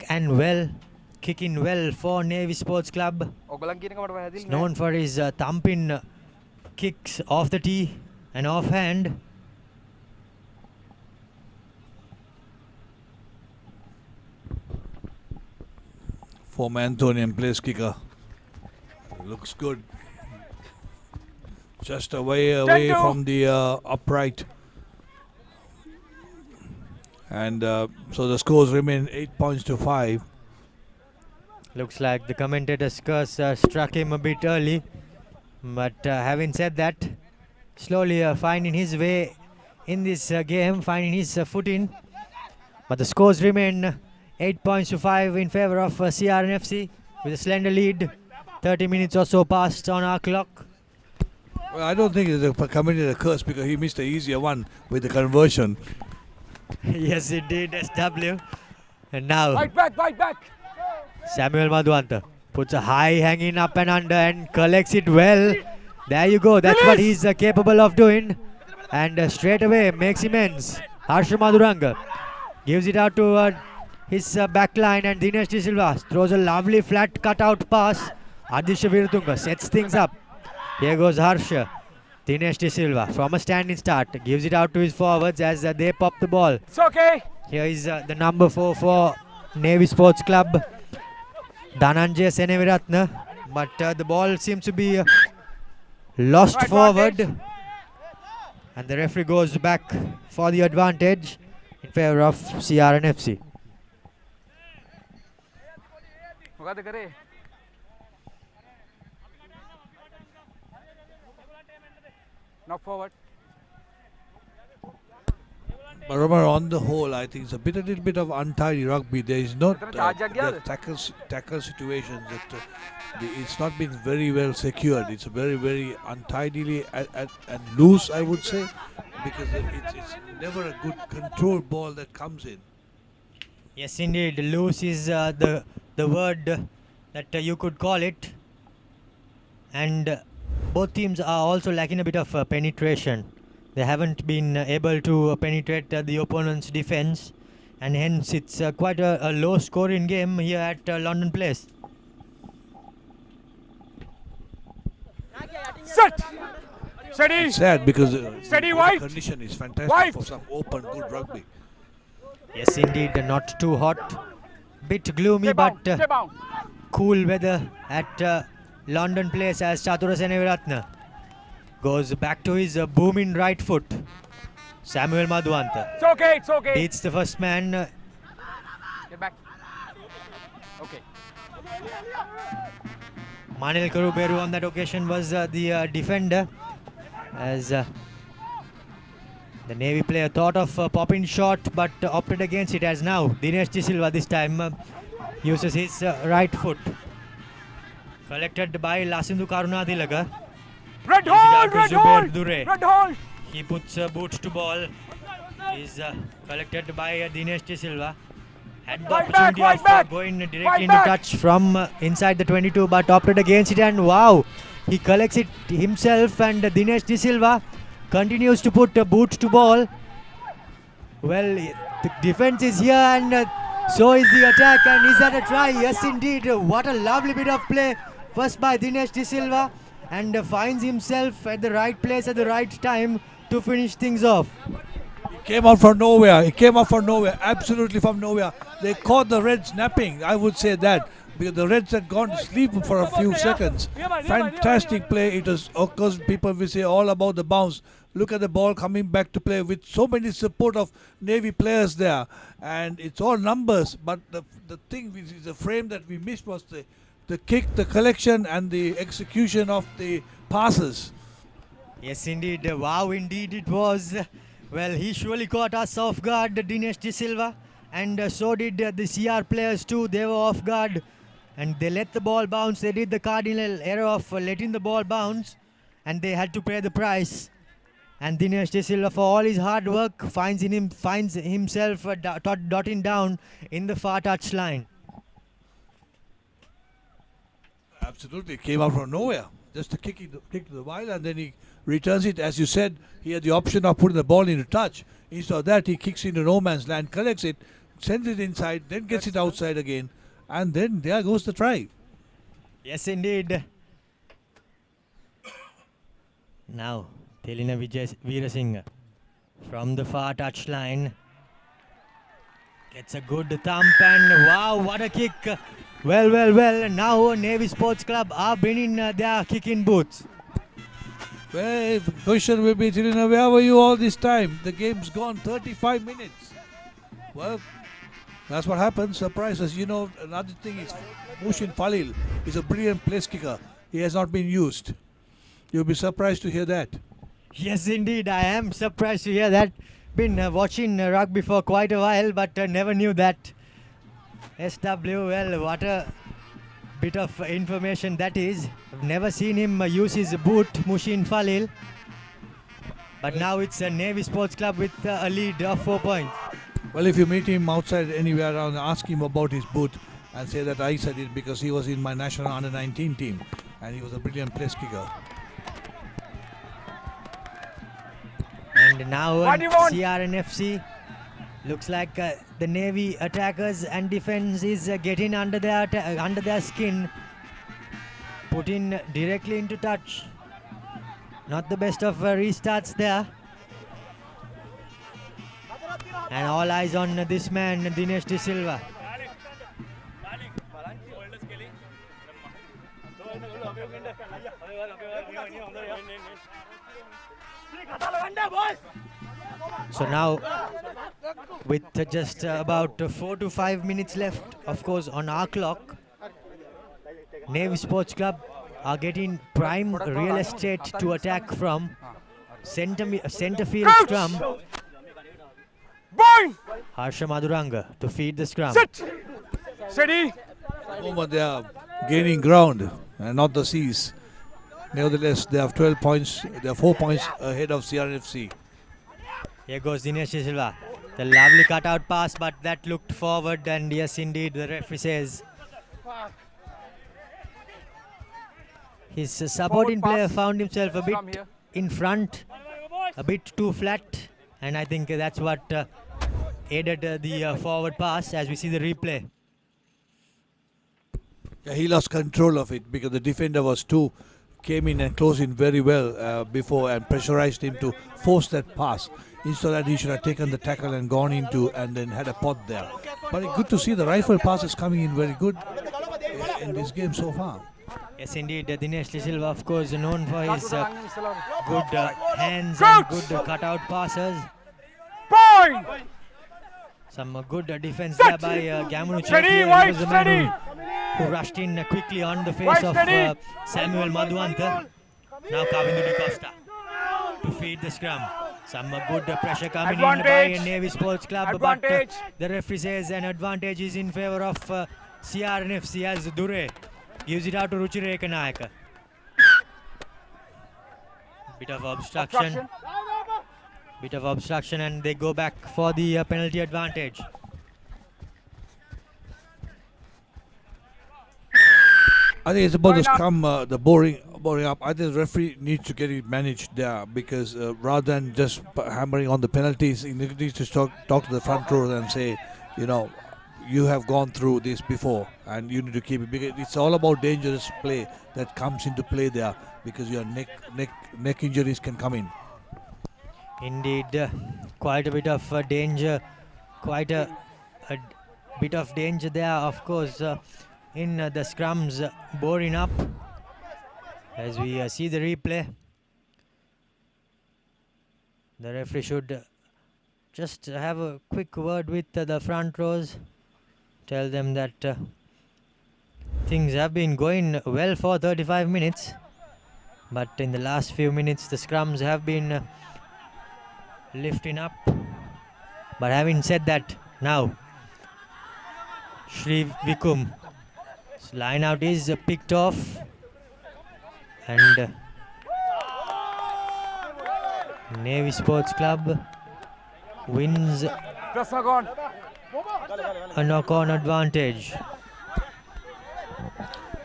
and well, kicking well for Navy Sports Club. He's known for his thumping kicks off the tee and offhand. Former Antonian place kicker. Looks good. Just away from the upright. And so the scores remain 8 points to 5. Looks like the commentator's curse struck him a bit early. But having said that, slowly finding his way in this game, finding his footing. But the scores remain 8 points to 5 in favor of CRNFC with a slender lead. 30 minutes or so passed on our clock. Well, I don't think it's a commentator curse, because he missed the easier one with the conversion. Yes, it did, SW. And now Bite back. Samuel Madhuanta puts a high hanging up and under and collects it well. There you go. That's what he's capable of doing. And straight away makes amends. Harsha Madhuranga gives it out to his back line, and Dinesh De Silva throws a lovely flat cutout pass. Adisha Viratunga sets things up. Here goes Harsha. Dinesh De Silva from a standing start gives it out to his forwards as they pop the ball. It's okay. Here is the number 4 for Navy Sports Club, Dhananjaya Seneviratne, but the ball seems to be lost forward, and the referee goes back for the advantage in favor of CRNFC. Knock forward. But remember, on the whole, I think it's a little bit of untidy rugby. There is not the tackle situations that it's not been very well secured. It's very, very untidily and loose, I would say, because it's never a good controlled ball that comes in. Yes, indeed, loose is the word that you could call it, and both teams are also lacking a bit of penetration. They haven't been able to penetrate the opponent's defense, and hence it's quite a low scoring game here at London Place. Set! Steady! It's sad because Steady, the condition is fantastic for some open, good rugby. Yes, indeed, not too hot. Bit gloomy, but cool weather at London Place as Chatura Seneviratne goes back to his booming right foot. Samuel Madhuanta. It's okay, it's okay. Beats the first man. Get back. Okay. Manil Karuberu on that occasion was the defender, as the Navy player thought of popping shot but opted against it, as now Dinesh De Silva this time uses his right foot. Collected by Lasindu Karunadilaga. Red hold! Red hold! Red hold! He puts boot to ball. Is collected by Dinesh De Silva. Had the opportunity of going directly into touch from inside the 22, but opted against it, and wow, he collects it himself, and Dinesh De Silva continues to put boot to ball. Well, the defense is here, and so is the attack, and is that a try? Yes, indeed. What a lovely bit of play, first by Dinesh De Silva, and finds himself at the right place at the right time to finish things off. He came out from nowhere. He came out from nowhere, absolutely from nowhere. They caught the Reds napping, I would say that, because the Reds had gone to sleep for a few seconds. Fantastic play. It was, of course, people will say all about the bounce. Look at the ball coming back to play with so many support of Navy players there, and it's all numbers. But the thing which is the frame that we missed was the kick, the collection, and the execution of the passes. Yes, indeed. Wow, indeed it was. Well, he surely caught us off guard, Dinesh De Silva, and so did the CR players too. They were off guard, and they let the ball bounce. They did the cardinal error of letting the ball bounce, and they had to pay the price. And Dinesh De Silva, for all his hard work, finds himself dotting down in the far touch line. Absolutely, came out from nowhere. Just a kick to the wild, and then he returns it. As you said, he had the option of putting the ball into touch. Instead of that, he kicks into no man's land, collects it, sends it inside, then gets it outside again, and then there goes the try. Yes, indeed. Now, Thelina Veerasinghe from the far touch line gets a good thump, and wow, what a kick. Well, now Navy Sports Club are bringing their kicking boots. Well, the question will be, Thelina, where were you all this time? The game's gone 35 minutes. Well, that's what happens, surprises. You know, another thing is Mushin Falil is a brilliant place kicker. He has not been used. You'll be surprised to hear that. Yes, indeed, I am surprised to hear that. Been watching rugby for quite a while, but never knew that. SW, well, what a bit of information that is. I've never seen him use his boot, Mushin Falil. But now it's a Navy Sports Club with a lead of 4 points. Well, if you meet him outside anywhere around, ask him about his boot and say that I said it because he was in my national under-19 team and he was a brilliant place kicker. And now CRNFC looks like the Navy attackers and defense is getting under their skin, putting directly into touch. Not the best of restarts there. And all eyes on this man, Dinesh De Silva. So now, with just about 4 to 5 minutes left, of course, on our clock, Navy Sports Club are getting prime real estate to attack from center field scrum. Harsha Maduranga to feed the scrum. Sit. Steady. At the moment they are gaining ground and not the Seas. Nevertheless, they have 12 points. They are 4 points ahead of CRFC. Here goes Dinesh De Silva. The lovely cutout pass, but that looked forward, and yes, indeed, the referee says his supporting player found himself a bit in front, a bit too flat, and I think that's what aided the forward pass as we see the replay. Yeah, he lost control of it because the defender came in and closed in very well before and pressurized him to force that pass. Instead of that, he should have taken the tackle and gone into and then had a pot there. But it's good to see the rifle passes coming in very good in this game so far. Yes, indeed. Dinesh De Silva, of course, known for his good hands and good cutout passes. Some good defense there by Gamunu Chetty. He was the man who rushed in quickly on the face of Samuel Madhuanta. Now Kavindu De Costa to feed the scrum. Some good pressure coming in by Navy Sports Club, but the referee says an advantage is in favour of CRNFC as Dure gives it out to Ruchireka Nayaka. Bit of obstruction, and they go back for the penalty advantage. I think it's about the scrum, the boring up. I think the referee needs to get it managed there because rather than just hammering on the penalties, he needs to talk to the front row and say, you know, you have gone through this before and you need to keep it. Because it's all about dangerous play that comes into play there because your neck injuries can come in. Indeed, quite a bit of danger, quite a bit of danger there, of course, in the scrums boring up. As we see the replay, the referee should just have a quick word with the front rows, tell them that things have been going well for 35 minutes, but in the last few minutes the scrums have been lifting up. But having said that, now Shri Vikum line out is picked off, and Navy Sports Club wins a knock-on advantage.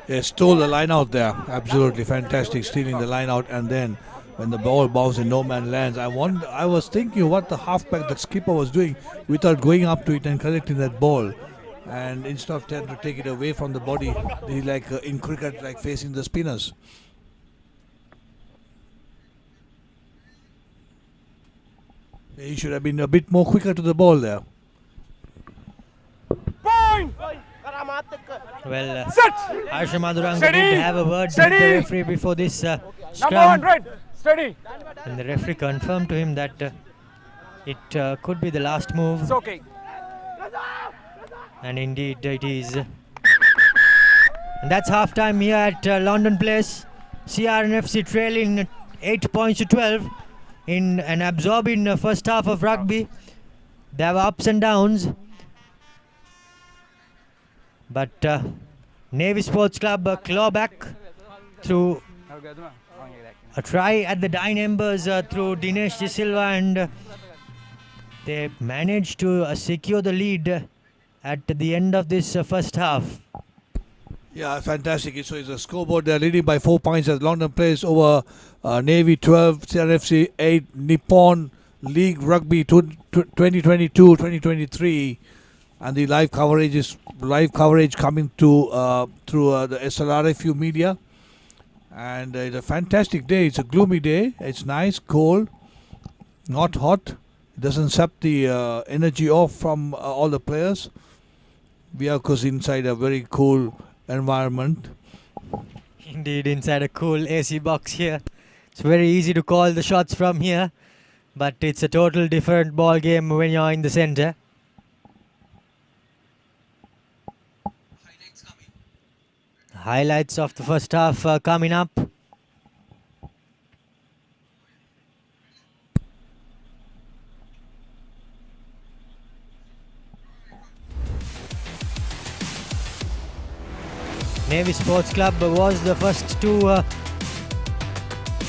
They stole the line out there. Absolutely fantastic, stealing the line out, and then when the ball bounces in no man lands, I was thinking what the halfback, the skipper, was doing without going up to it and collecting that ball. And instead of trying to take it away from the body, he like in cricket, like facing the spinners. He should have been a bit more quicker to the ball there. Well, Harsha Maduranga did have a word with the referee before this scrum. And the referee confirmed to him that it could be the last move. It's okay. And indeed it is. And that's half time here at London Place. CRNFC trailing 8 points to 12 in an absorbing first half of rugby. There were ups and downs, but Navy Sports Club claw back through a try at the dying embers through Dinesh De Silva, and they managed to secure the lead at the end of this first half. Yeah, fantastic. So it's a scoreboard. They're leading by 4 points as London plays over Navy 12, CRFC 8, Nippon League Rugby 2022-2023, and the live coverage coming to through the SLRFU media. And it's a fantastic day. It's a gloomy day. It's nice, cold, not hot, It doesn't sap the energy off from all the players. We are, of course, inside a very cool environment. Indeed, inside a cool AC box here. It's very easy to call the shots from here, but it's a total different ball game when you're in the center. Highlights of the first half coming up. Navy Sports Club was the first to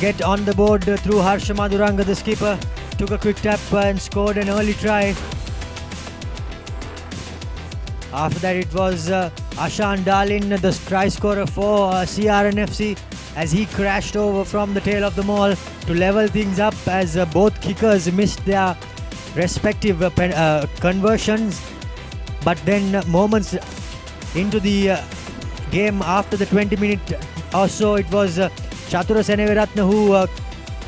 get on the board through Harsha Maduranga, the skipper. Took a quick tap and scored an early try. After that it was Ashan Dalin, the try scorer for CRNFC, as he crashed over from the tail of the maul to level things up as both kickers missed their respective conversions. But then moments into the game, after the 20 minutes or so, it was Chatura Seneviratne who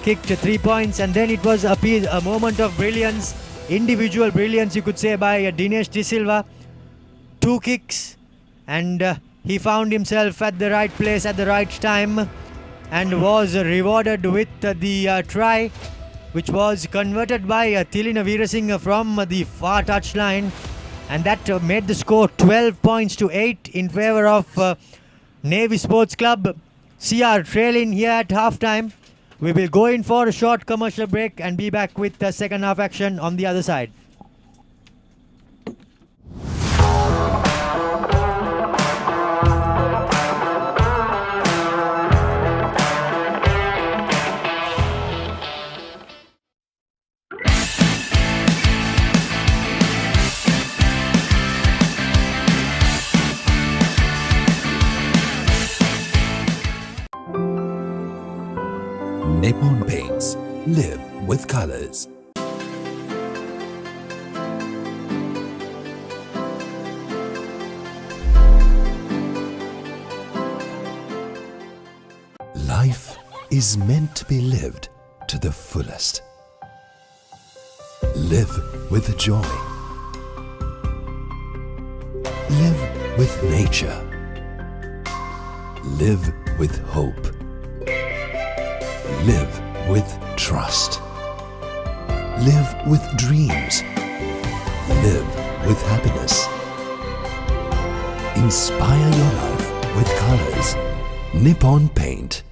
kicked 3 points, and then it was a moment of brilliance, individual brilliance you could say, by Dinesh De Silva. 2 kicks, and he found himself at the right place at the right time and was rewarded with the try, which was converted by Tilina Veerasinghe from the far touchline, and that made the score 12 points to 8 in favour of Navy Sports Club. CR trailing here at half-time. We will go in for a short commercial break and be back with the second half action on the other side. Nippon Paints. Live with colors. Life is meant to be lived to the fullest. Live with joy. Live with nature. Live with hope. Live with trust. Live with dreams. Live with happiness. Inspire your life with colors. Nippon Paint.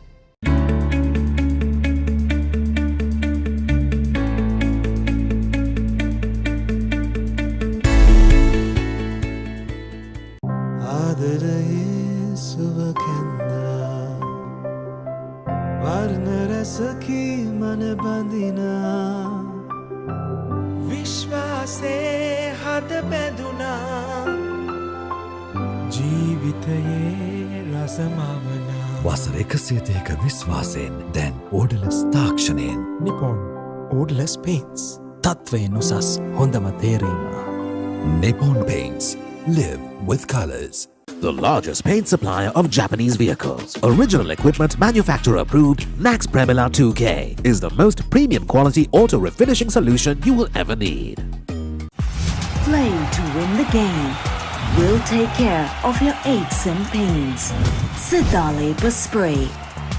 වසර 102ක විශ්වාසයෙන් දැන් ඕඩලස් තාක්ෂණයෙන් Nippon Odorless Paints. තත්වයෙන් උසස් හොඳම තේරීම. Nippon Paints. Live with colors. The largest paint supplier of Japanese vehicles. Original equipment, manufacturer approved, Nax Premila 2K is the most premium quality auto refinishing solution you will ever need. Play to win the game. We'll take care of your aches and pains. Sidale Spray.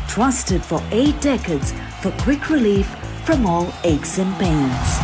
Trusted for 8 decades for quick relief from all aches and pains.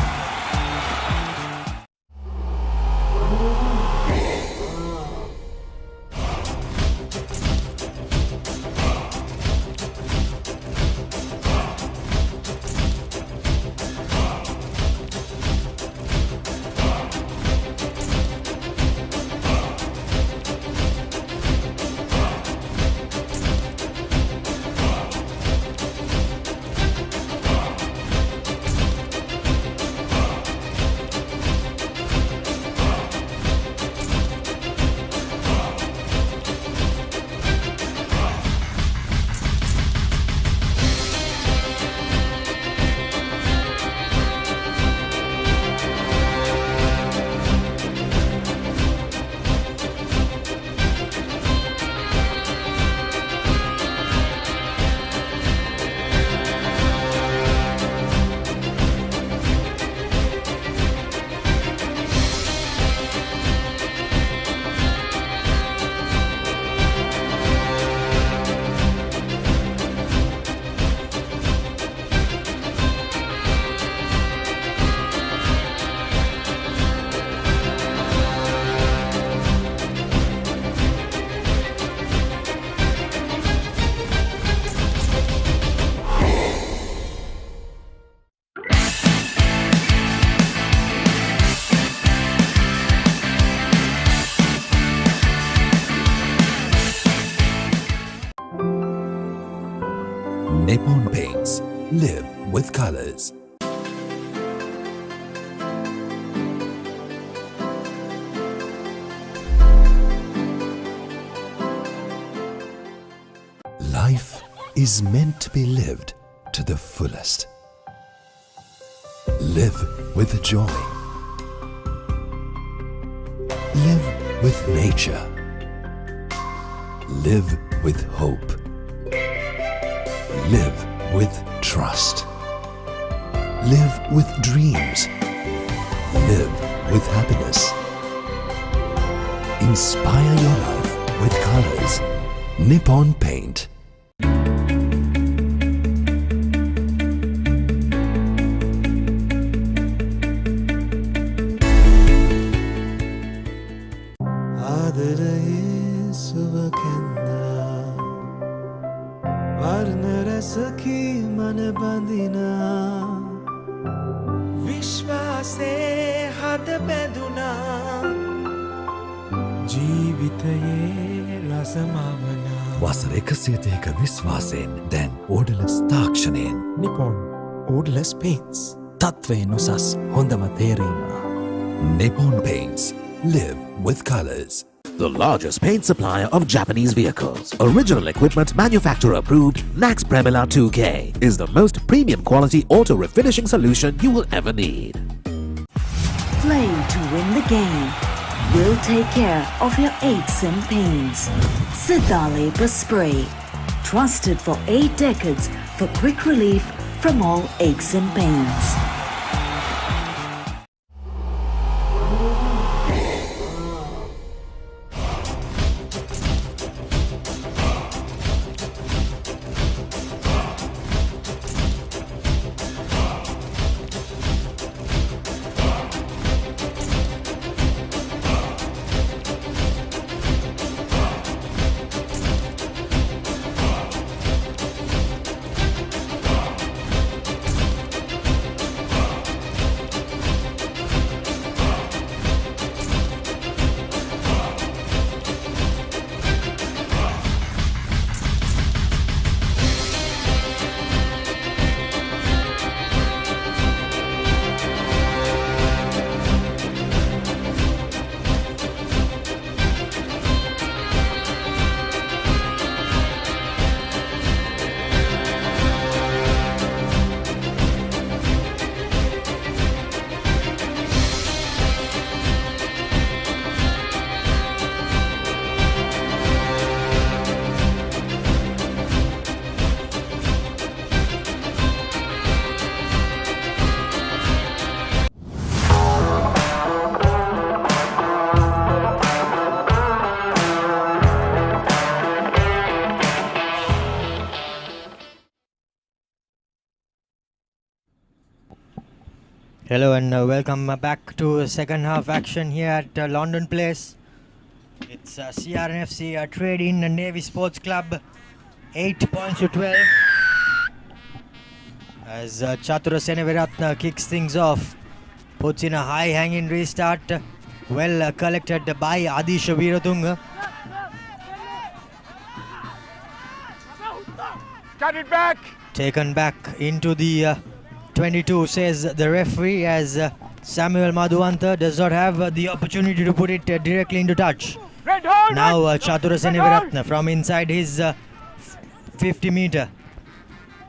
live with colors. Life is meant to be lived to the fullest. Live with joy. Live with nature. Live with hope. Live with trust. Live with dreams. Live with happiness. Inspire your life with colors. Nippon Paint. වසර 102ක විශ්වාසයෙන් දැන් ඕඩලස් තාක්ෂණයෙන් Nippon Odorless Paints තත්වයෙන් උසස් හොඳම තේරීම. Nippon Paints. Live with colors. The largest paint supplier of Japanese vehicles, original equipment manufacturer approved, Nax Premila 2K is the most premium quality auto refinishing solution you will ever need. Play to win the game. We'll take care of your aches and pains. Sidale Spray. Trusted for 8 decades for quick relief from all aches and pains. Hello and welcome back to second half action here at London Place. It's CRNFC Trade-in Navy Sports Club, 8 points to 12. As Chatura Seneviratne kicks things off, puts in a high hanging restart, well collected by Adisha Veeratunga. Cut it back! Taken back into the 22, says the referee, as Samuel Madhuanta does not have the opportunity to put it directly into touch. Now Chatura Seneviratne from inside his 50 meter.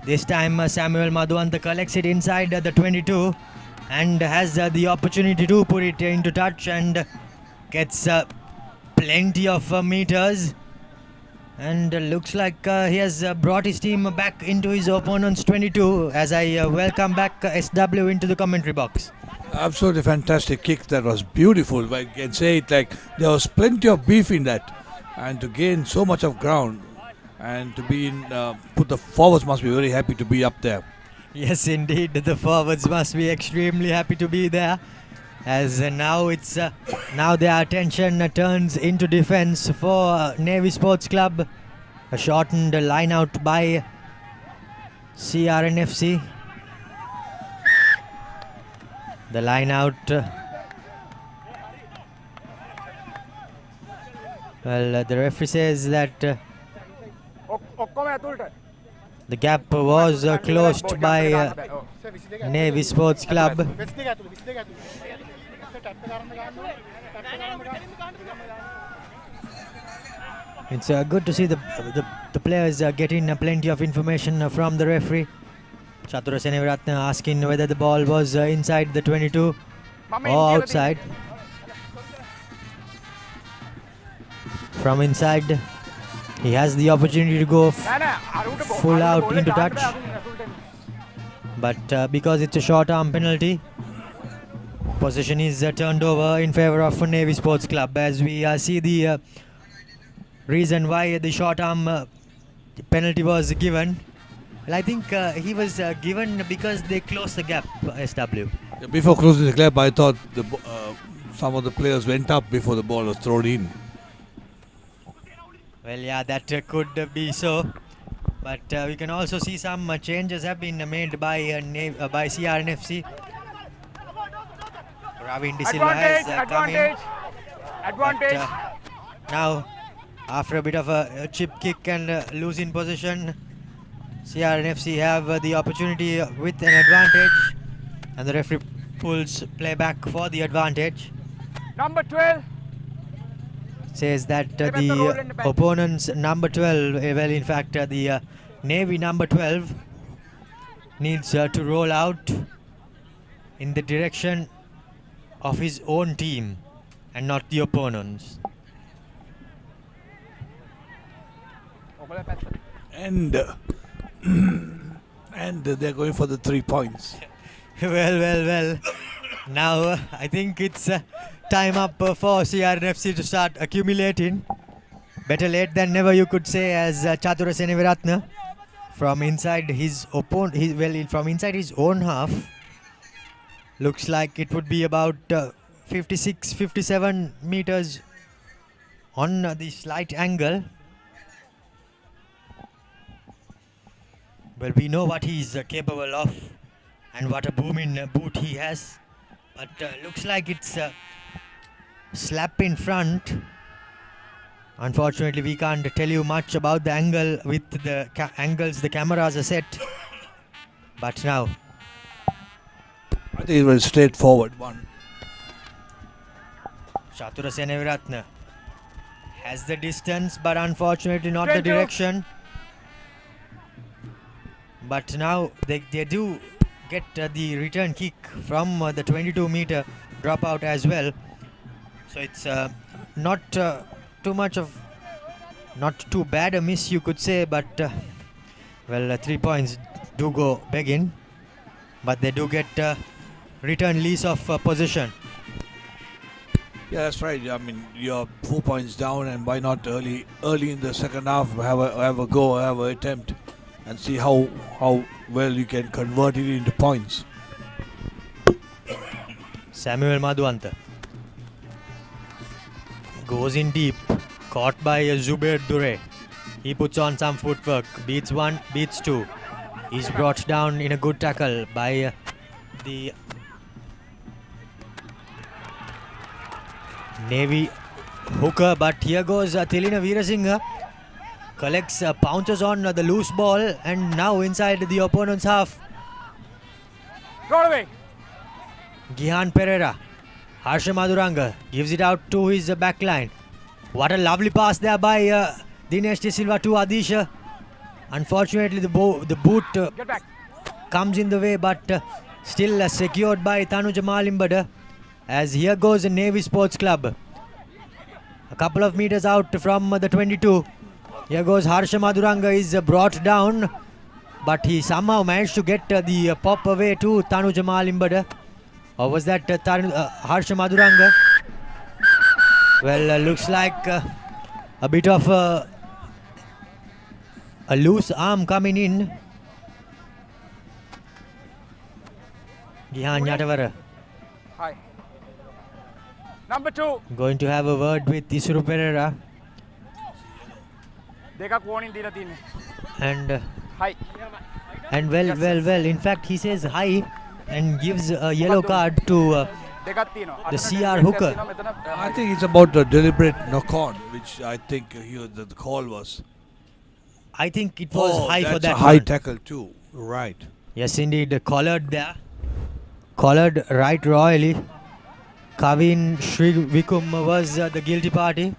This time Samuel Madhuanta collects it inside the 22 and has the opportunity to put it into touch and gets plenty of meters. And looks like he has brought his team back into his opponent's 22 as I welcome back SW into the commentary box. Absolutely fantastic kick. That was beautiful. I can say it like there was plenty of beef in that. And to gain so much of ground and to be in, put the forwards must be very happy to be up there. Yes, indeed. The forwards must be extremely happy to be there. As now it's now their attention turns into defense for Navy Sports Club. A shortened line out by CRNFC. The line out. Well, the referee says that the The gap was closed by Navy Sports Club. It's good to see the players getting plenty of information from the referee. Chatura Seneviratne asking whether the ball was inside the 22 or outside. From inside, he has the opportunity to go full out into touch. But because it's a short arm penalty, possession is turned over in favor of Navy Sports Club. As we see the reason why the short arm penalty was given. Well, I think he was given because they closed the gap, SW. Before closing the gap, I thought some of the players went up before the ball was thrown in. Well, yeah, that could be so. But we can also see some changes have been made by CRNFC. Ravin De Silva has come in. Advantage. Now, after a bit of a chip kick and losing possession, CRNFC have the opportunity with an advantage, and the referee pulls play back for the advantage. Number 12. Says that the opponent's number 12, well, in fact, the Navy number 12 needs to roll out in the direction of his own team and not the opponent's. And they're going for the 3 points. Well. Now I think it's time up for CRNFC to start accumulating. Better late than never, you could say, as Chatura Seneviratne from inside his from inside his own half. Looks like it would be about 56-57 meters on the slight angle. Well, we know what he's capable of and what a booming boot he has. But looks like it's a slap in front. Unfortunately, we can't tell you much about the angle with the angles the cameras are set. But now, I think it was straightforward one. Chatura Seneviratne has the distance, but unfortunately not the direction. But now they do get the return kick from the 22-meter dropout as well. So it's not too bad a miss, you could say, but well, 3 points do go begging, but they do get return lease of position. Yeah, that's right. I mean, you're 4 points down, and why not early in the second half have a go, have an attempt, and see how well you can convert it into points. Samuel Madhuanta goes in deep, caught by Zubair Dure. He puts on some footwork, beats one, beats two. He's brought down in a good tackle by the Navy hooker, but here goes Tilina Veerasinghe. Collects, pounces on the loose ball, and now inside the opponent's half. Roll away. Gihan Pereira. Harsha Madhuranga gives it out to his back line. What a lovely pass there by Dinesh De Silva to Adisha. Unfortunately, the boot comes in the way, but still secured by Tanuja Malimbada. As here goes the Navy Sports Club. A couple of meters out from the 22. Here goes Harsha Madhuranga, is brought down, but he somehow managed to get the pop away to Tanuja Malimbada. Or was that Harsha Madhuranga? Well, looks like a bit of a loose arm coming in. Gihan Yatavara. Hi. Number 2. Going to have a word with Isuru Pereira. And hi. And well. In fact, he says hi and gives a yellow card to the CR hooker. I think it's about a deliberate knock-on, which I think the call was. I think it was high for that's that a high one. tackle too. Right. Yes, indeed. Collared there. Collared right royally. Kavin Srivikum was the guilty party.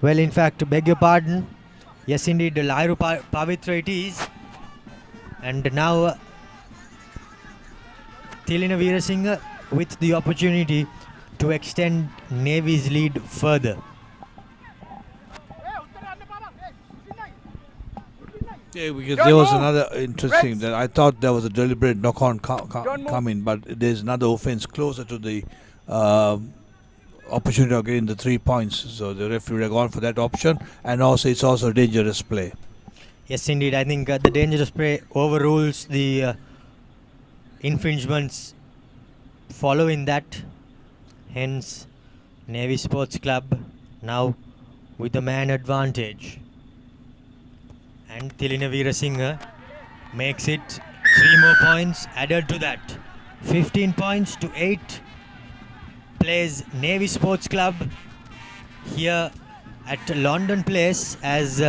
Well, in fact, beg your pardon. Yes, indeed, Lairu Pavitra it is. And now Thilina Veerasinghe with the opportunity to extend Navy's lead further. Yeah, because there was another interesting that I thought there was a deliberate knock-on coming, but there's another offense closer to the opportunity of getting the 3 points. So the referee would have gone for that option, and also it's also a dangerous play. Yes, indeed. I think the dangerous play overrules the infringements following that. Hence, Navy Sports Club now with the man advantage. And Thilina Veerasinghe makes it 3 more points added to that. 15 points to 8 plays Navy Sports Club here at London Place as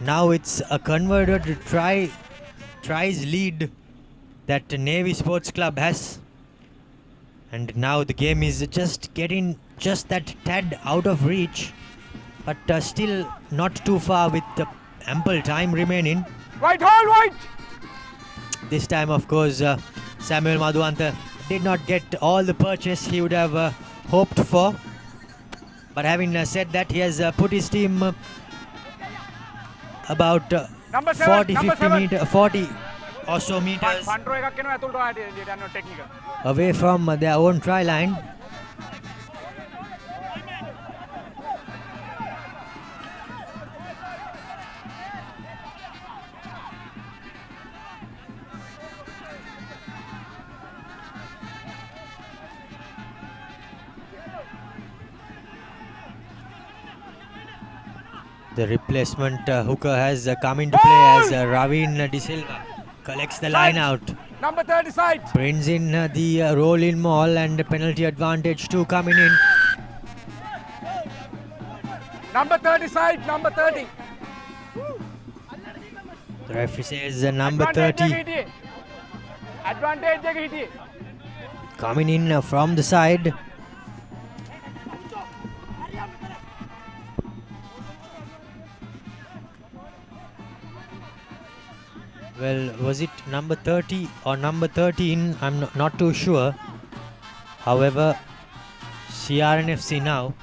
now it's a converted tries lead that Navy Sports Club has. And now the game is just getting just that tad out of reach, but still not too far with ample time remaining. Right, hold, right! This time, of course, Samuel Madhuanta did not get all the purchase he would have hoped for. But having said that, he has put his team about 40 or so meters away from their own try line. The replacement hooker has come into play as Ravin De Silva collects the line out. Number 30 side. Brings in the roll-in maul and penalty advantage 2 coming in. Number 30 side, number 30. The referee says number 30 Advantage coming in from the side. Well, was it number 30 or number 13? I'm not too sure. However, CRNFC now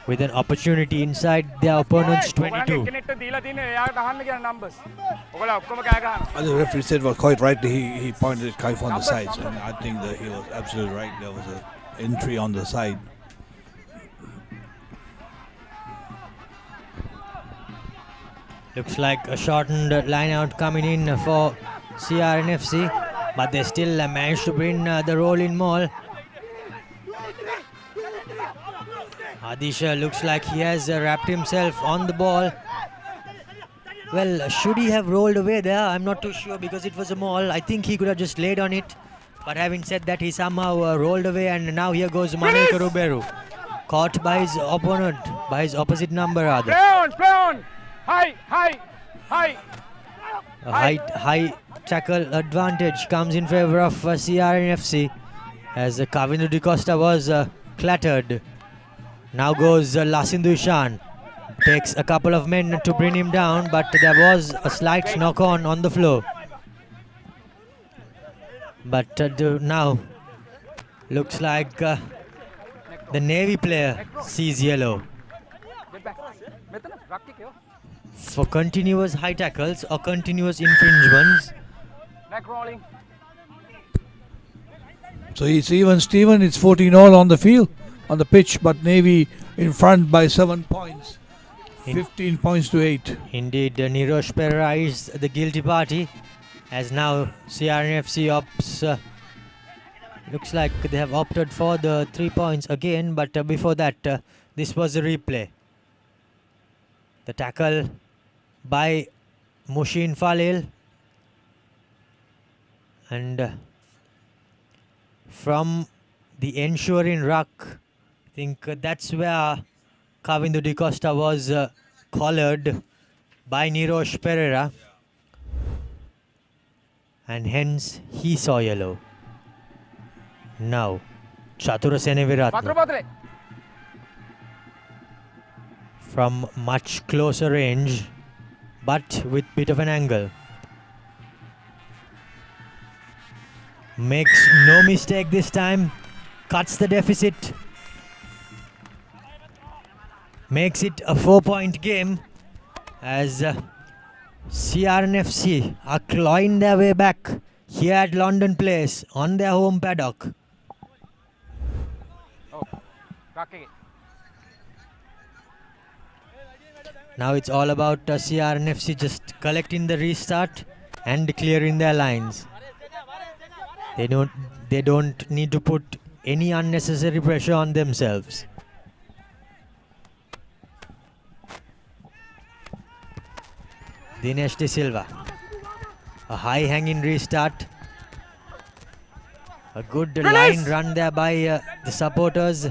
with an opportunity inside their opponent's 22. The referee said, well, quite rightly, he pointed at Kaif on the sides, and I think that he was absolutely right. There was an entry on the side. Looks like a shortened line out coming in for CRNFC, but they still managed to bring the roll-in maul. Adisha looks like he has wrapped himself on the ball. Well, should he have rolled away there? I'm not too sure because it was a maul. I think he could have just laid on it. But having said that, he somehow rolled away, and now here goes Manuel Karuberu. Caught by his opponent, by his opposite number rather. Play on! High! A high tackle advantage comes in favor of CRNFC as Kavindu Di Costa was clattered. Now goes Lasindu Ishan. Takes a couple of men to bring him down, but there was a slight knock-on the floor. But now looks like the Navy player sees yellow for continuous high tackles or continuous infringements. Neck rolling. So it's even, Stephen. It's 14-all on the field, on the pitch, but Navy in front by 7 points. 15 points to 8. Indeed, Nirosh Perera is the guilty party, as now CRNFC opts. Looks like they have opted for the 3 points again, but before that, this was a replay. The tackle by Mushin Falil, and from the ensuring ruck, I think that's where Kavindu Di Costa was collared by Nirosh Pereira, and hence he saw yellow. Now, Chatura Seneviratne from much closer range, but with bit of an angle. Makes no mistake this time, cuts the deficit, makes it a 4-point game as CRNFC are clawing their way back here at London Place on their home paddock. Now it's all about CRNFC just collecting the restart and clearing their lines. They don't need to put any unnecessary pressure on themselves. Dinesh De Silva, a high hanging restart, a good line run there by the supporters,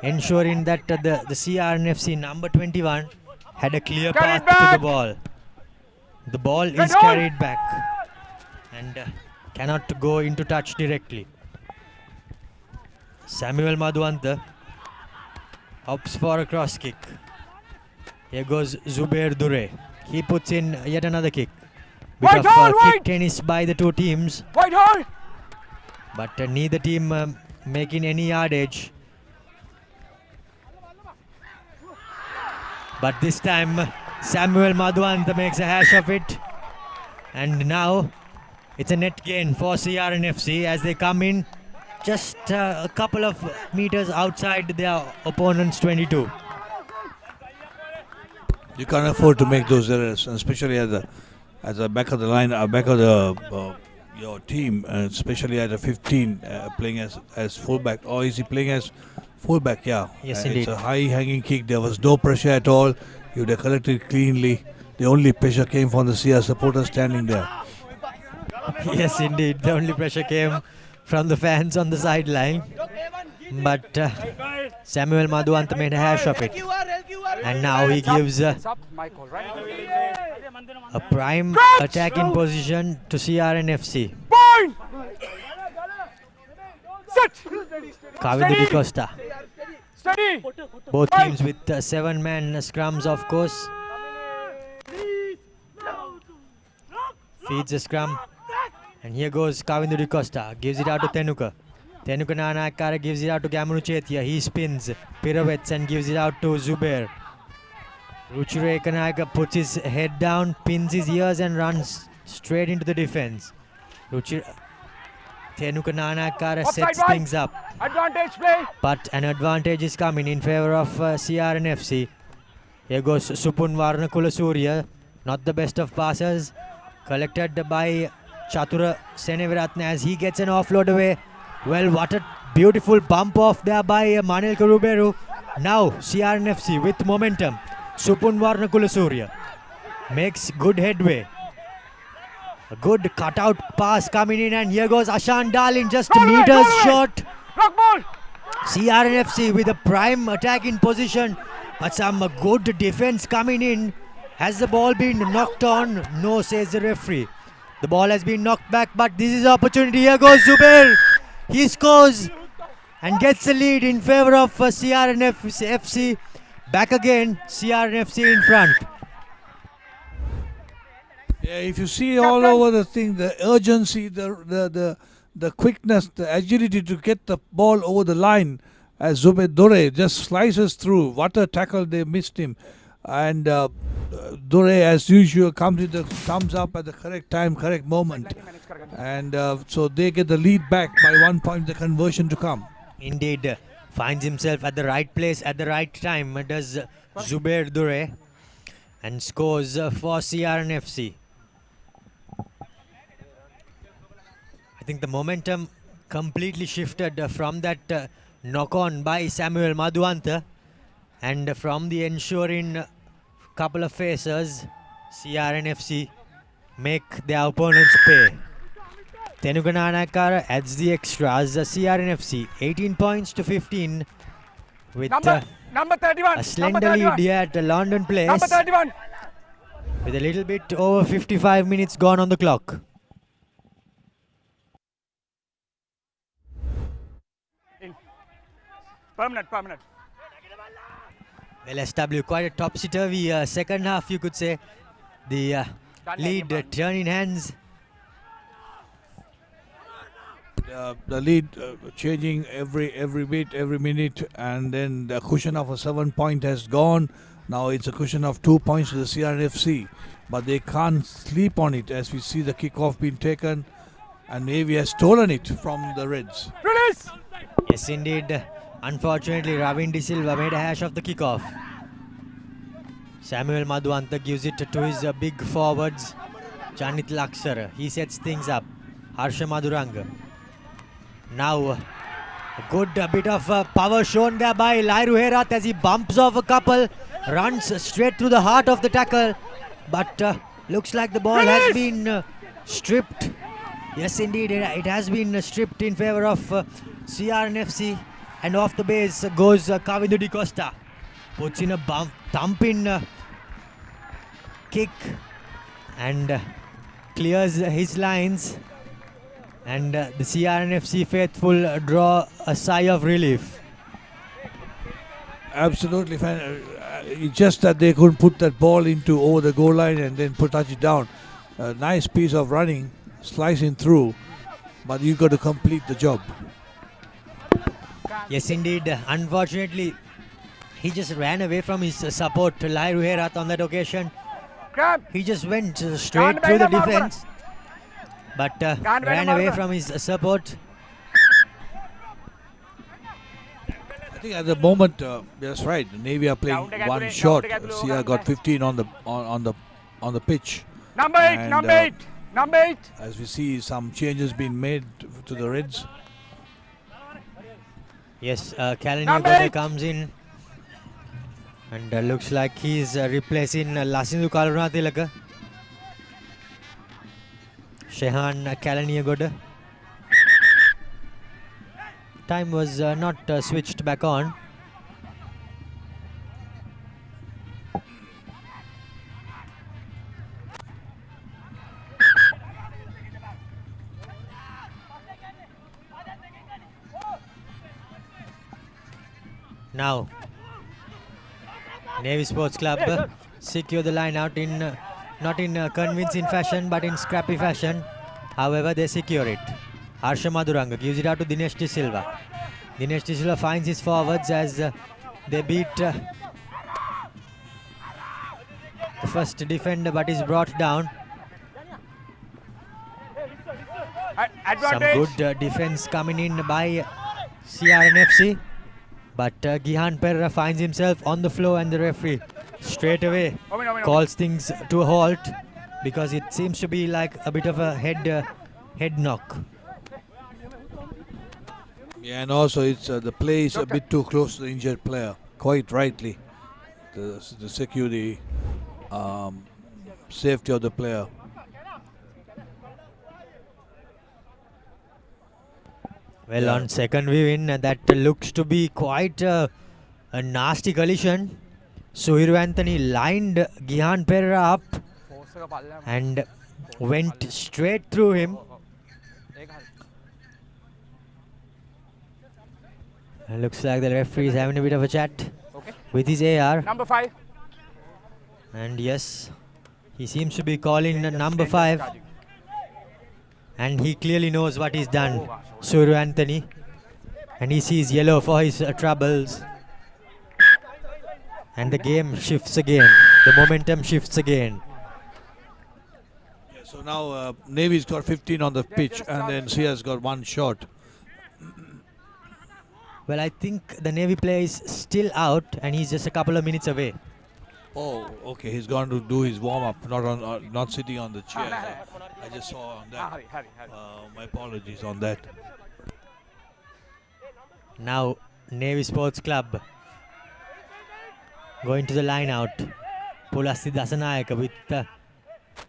ensuring that the CRNFC number 21 had a clear path to the ball. The ball is carried back and cannot go into touch directly. Samuel Madhuanta opts for a cross kick. Here goes Zubair Dure. He puts in yet another kick. Bit of kick tennis by the two teams. But neither team making any yardage. But this time Samuel Madhuanta makes a hash of it. And now it's a net gain for CRNFC as they come in just a couple of meters outside their opponent's 22. You can't afford to make those errors, and especially at the back of the line, back of the your team, especially at the 15, playing as fullback. Or is he playing as fullback? Yeah. Yes, indeed. It's a high-hanging kick. There was no pressure at all. You would have collected cleanly. The only pressure came from the CR supporters standing there. Yes, indeed. The only pressure came from the fans on the sideline. But Samuel Madhuanta made a hash of it. And now he gives a prime attacking position to CRNFC. Kavindu Di Costa. Both teams with 7-man scrums, of course. Feeds the scrum. And here goes Kavindu Di Costa. Gives it out to Tenuka. Tenuka Nanakara gives it out to Gamanu Chetia. He spins, pirouettes and gives it out to Zubair. Ruchire Kanaka puts his head down, pins his ears and runs straight into the defense. Tenuka Nanakara sets things up. Advantage play. But an advantage is coming in favor of CRNFC. Here goes Supun Varnakula Surya. Not the best of passers. Collected by Chatura Seneviratne as he gets an offload away. Well, what a beautiful bump off there by Manil Karuberu. Now CRNFC with momentum. Supun Varnakula Surya makes good headway. A good cutout pass coming in, and here goes Ashan Dalin just meters short. CRNFC with a prime attack in position, but some good defense coming in. Has the ball been knocked on? No, says the referee. The ball has been knocked back, but this is opportunity. Here goes Zubair. He scores and gets the lead in favor of CRNFC. Back again, CRNFC in front. Yeah, if you see all over the thing, the urgency, the quickness, the agility to get the ball over the line, as Zubair Dure just slices through. What a tackle, they missed him. And Dure, as usual, comes with the thumbs up at the correct time, correct moment. And so they get the lead back by 1 point, the conversion to come. Indeed, finds himself at the right place at the right time, does Zubair Dure, and scores for CRNFC. I think the momentum completely shifted from that knock-on by Samuel Madhuanta, and from the ensuring couple of facers, CRNFC make their opponents pay. Tenuka Nanakara adds the extras. CRNFC 18 points to 15 with number 31. a slender lead here at London Place. Number 31. With a little bit over 55 minutes gone on the clock. Permanent. Well, SW quite a topsy-turvy second half, you could say. The lead turning hands. The lead changing every bit, every minute, and then the cushion of a 7 point has gone. Now it's a cushion of 2 points to the CRFC, but they can't sleep on it as we see the kickoff being taken, and Navy has stolen it from the Reds. Release! Yes, indeed. Unfortunately, Ravin De Silva made a hash of the kickoff. Samuel Madhuanta gives it to his big forwards, Janit Laksar. He sets things up. Harsha Madhuranga. Now, a good bit of power shown there by Lairu Herat as he bumps off a couple, runs straight through the heart of the tackle, but looks like the ball has been stripped. Yes, indeed, it has been stripped in favor of CRNFC, and off the base goes Kavindu Di Costa. Puts in a thumping kick and clears his lines. And the CRNFC faithful draw a sigh of relief. Absolutely fine. It's just that they couldn't put that ball into over the goal line and then touch it down. A nice piece of running, slicing through, but you got to complete the job. Yes, indeed. Unfortunately, he just ran away from his support, Lairu Herat, on that occasion. He just went straight through the defense, but ran away from his support. I think at the moment, that's right. The Navy are playing one shot. CR got 15 on the pitch. Number 8. As we see, some changes being made to the Reds. Yes, Kalaniya comes in and looks like he's replacing Lasindu Karunatilaka. Shehan Kalaniya. Time was not switched back on. Now, Navy Sports Club secure the line out in not in convincing fashion but in scrappy fashion. However, they secure it. Harsha Madhuranga gives it out to Dinesh De Silva. Dinesh De Silva finds his forwards as they beat the first defender but is brought down. Some good defense coming in by CRNFC. But Gihan Pereira finds himself on the floor and the referee straight away calls things to a halt because it seems to be like a bit of a head knock. Yeah, and also it's the play is a bit too close to the injured player, quite rightly, to secure the safety of the player. Well, on second viewing, that looks to be quite a nasty collision. Suhiru Anthony lined Gihan Pereira up and went straight through him. It looks like the referee is having a bit of a chat with his AR. Number 5. And yes, he seems to be calling number 5. And he clearly knows what he's done, Suru Anthony. And he sees yellow for his troubles. And the game shifts again. The momentum shifts again. Yeah, so now Navy's got 15 on the pitch and then CR's got one shot. Well, I think the Navy player is still out and he's just a couple of minutes away. Oh, okay. He's gone to do his warm-up, not sitting on the chair. I just saw on that. My apologies on that. Now, Navy Sports Club going to the line out. Pulasti Dasanayaka with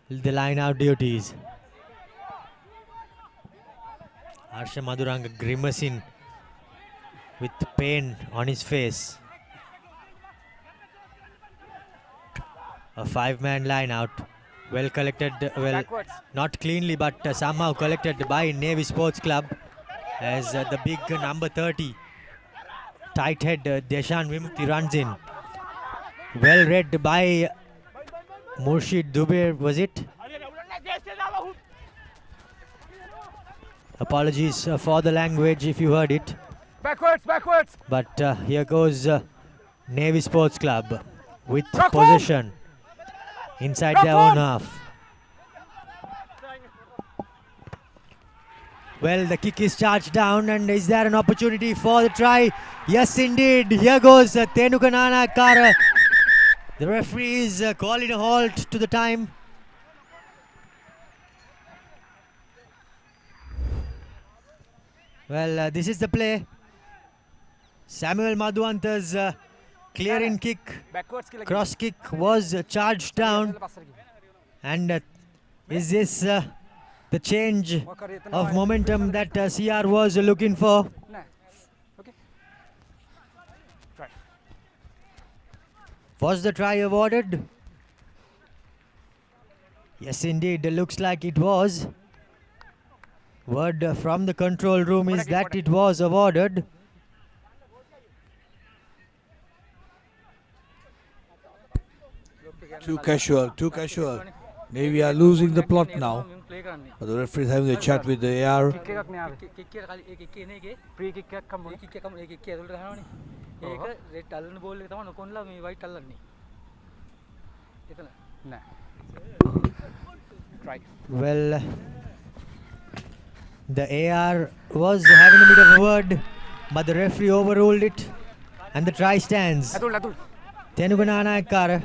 the line out duties. Harsha Madhuranga grimacing with pain on his face. A 5-man line out. Well collected, well, not cleanly, but somehow collected by Navy Sports Club as the big number 30 tight head Deshan Vimukti runs in. Well read by Murshid Dubeir, was it? Apologies for the language if you heard it. Backwards. But here goes Navy Sports Club with possession inside their own half. Well, the kick is charged down, and is there an opportunity for the try? Yes, indeed. Here goes Tenukanana Kara. The referee is calling a halt to the time. Well, this is the play. Samuel Madhuanta's clearing kick, cross kick was charged down. And is this the change of momentum that CR was looking for? Was the try awarded? Yes, indeed, looks like it was. Word from the control room is that it was awarded. Too casual. Navy are losing the plot now. But the referee is having a chat with the AR. Well, the AR was having a bit of a word, but the referee overruled it, and the try stands. Tenuganana Kara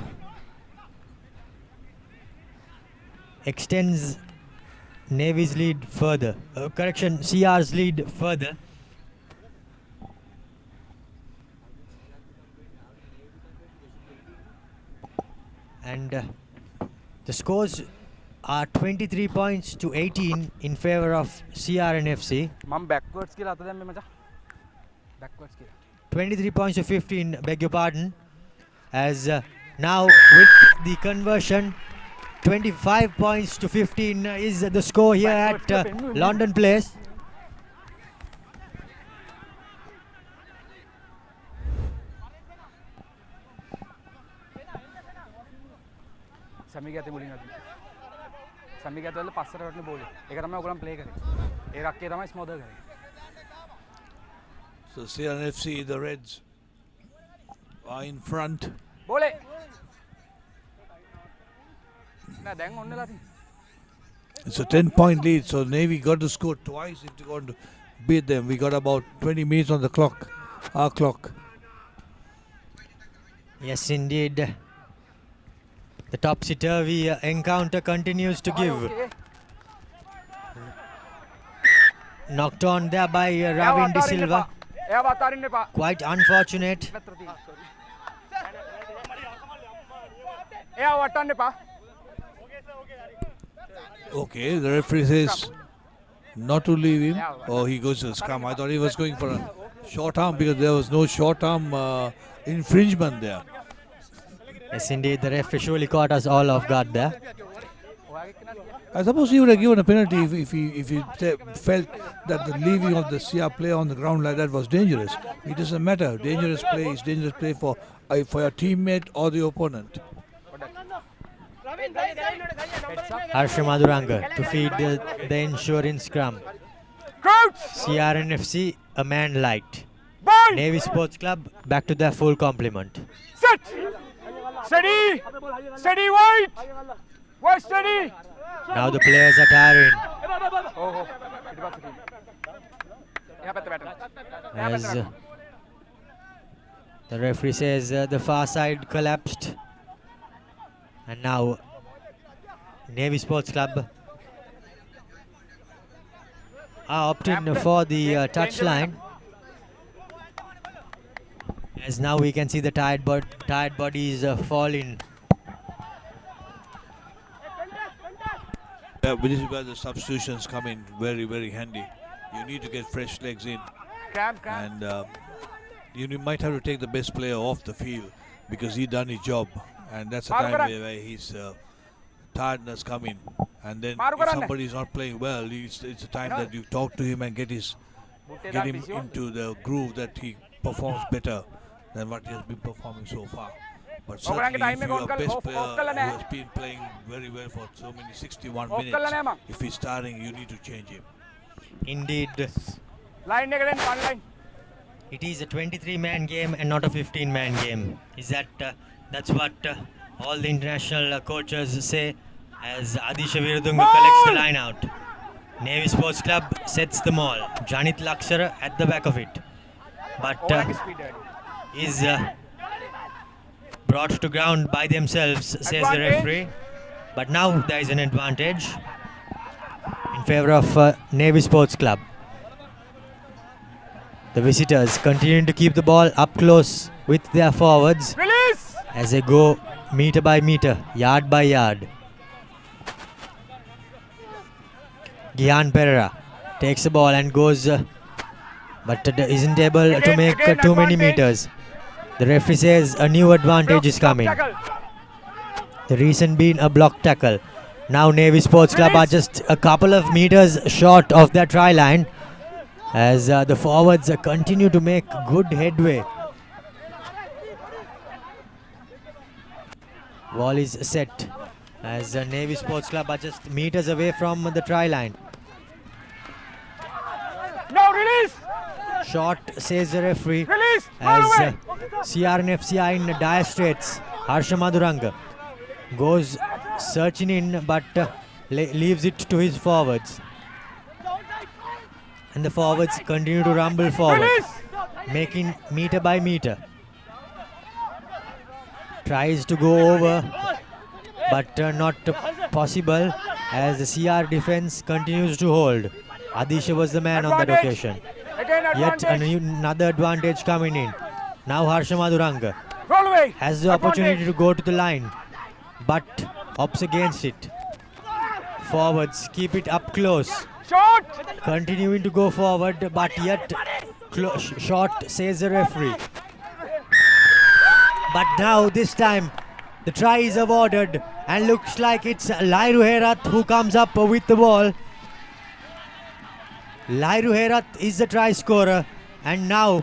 extends Navy's lead further. CR's lead further. And the scores are 23 points to 18 in favor of CRNFC. 23 points to 15, beg your pardon. As now with the conversion, 25 points to 15 is the score here at London Place. So CRNFC, the Reds, are in front. It's a 10-point lead, so Navy got to score twice if they want to beat them. We got about 20 minutes on the clock, our clock. Yes, indeed. The topsy-turvy encounter continues to give. Knocked on there by Ravin De Silva. Quite unfortunate. Okay, the referee says not to leave him. Oh, he goes to the scrum. I thought he was going for a short arm because there was no short arm infringement there. Yes, indeed, the ref surely caught us all off guard there. I suppose he would have given a penalty if he felt that the leaving of the CR player on the ground like that was dangerous. It doesn't matter. Dangerous play is dangerous play for your teammate or the opponent. Harsha Maduranga to feed the ensuring scrum. CRNFC, a man light. Navy Sports Club, back to their full complement. Set! Steady! Steady, White! White, steady! Now the players are tiring. As the referee says the far side collapsed. And now Navy Sports Club are opting for the touchline. As now we can see the tired bodies falling. Yeah, this is where the substitutions come in very, very handy. You need to get fresh legs in. Cramp. And you might have to take the best player off the field because he done his job, and that's a time where his tiredness come in. And then if somebody is not playing well, it's a time that you talk to him and get him into the groove that he performs better than what he has been performing so far. But certainly if your best player who has been playing very well for so many 61 minutes, if he's starting, you need to change him. Indeed. Line again, one line. It is a 23-man game and not a 15-man game. Is that's what all the international coaches say as Adisha Viradunga collects the line out. Navy Sports Club sets the maul. Janit Lakshara at the back of it. But is brought to ground by themselves, says the referee. But now there is an advantage in favor of Navy Sports Club. The visitors continuing to keep the ball up close with their forwards as they go meter by meter, yard by yard. Gian Pereira takes the ball and goes, but isn't able to make too many meters. The referee says a new advantage is coming. The reason being a block tackle. Now Navy Sports Club are just a couple of meters short of their try line as the forwards continue to make good headway. Ball is set as Navy Sports Club are just meters away from the try line. No, release! Short, says the referee. Release! As CRNFC are in dire straits. Harsha Maduranga goes searching in but leaves it to his forwards. And the forwards continue to rumble forward, making meter by meter. Tries to go over, but not possible as the CR defense continues to hold. Adisha was the man on that occasion. Yet another advantage coming in. Now Harsha Maduranga has the opportunity to go to the line, but opts against it. Forwards keep it up close. Continuing to go forward, but yet short, says the referee. But now this time the try is awarded and looks like it's Lairu Herat who comes up with the ball. Lairu Herat is the try scorer, and now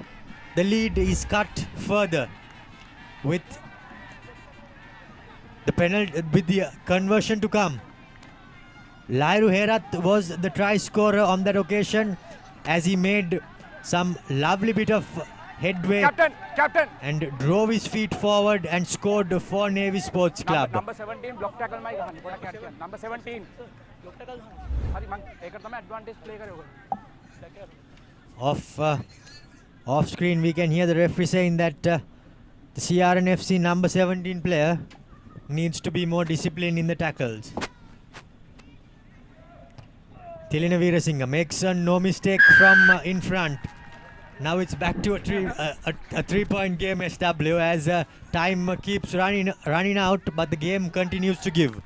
the lead is cut further with the penalty, with the conversion to come. Lairu Herat was the try scorer on that occasion as he made some lovely bit of headway Captain. and drove his feet forward and scored for Navy Sports Club. Number 17 block tackle mai number 17 block tackle hari mang ekar tame advantage play kare Off screen we can hear the referee saying that the CRNFC number 17 player needs to be more disciplined in the tackles. Tilina Veerasinghe makes no mistake from in front. Now it's back to a three-point game SW as time keeps running out, but the game continues to give.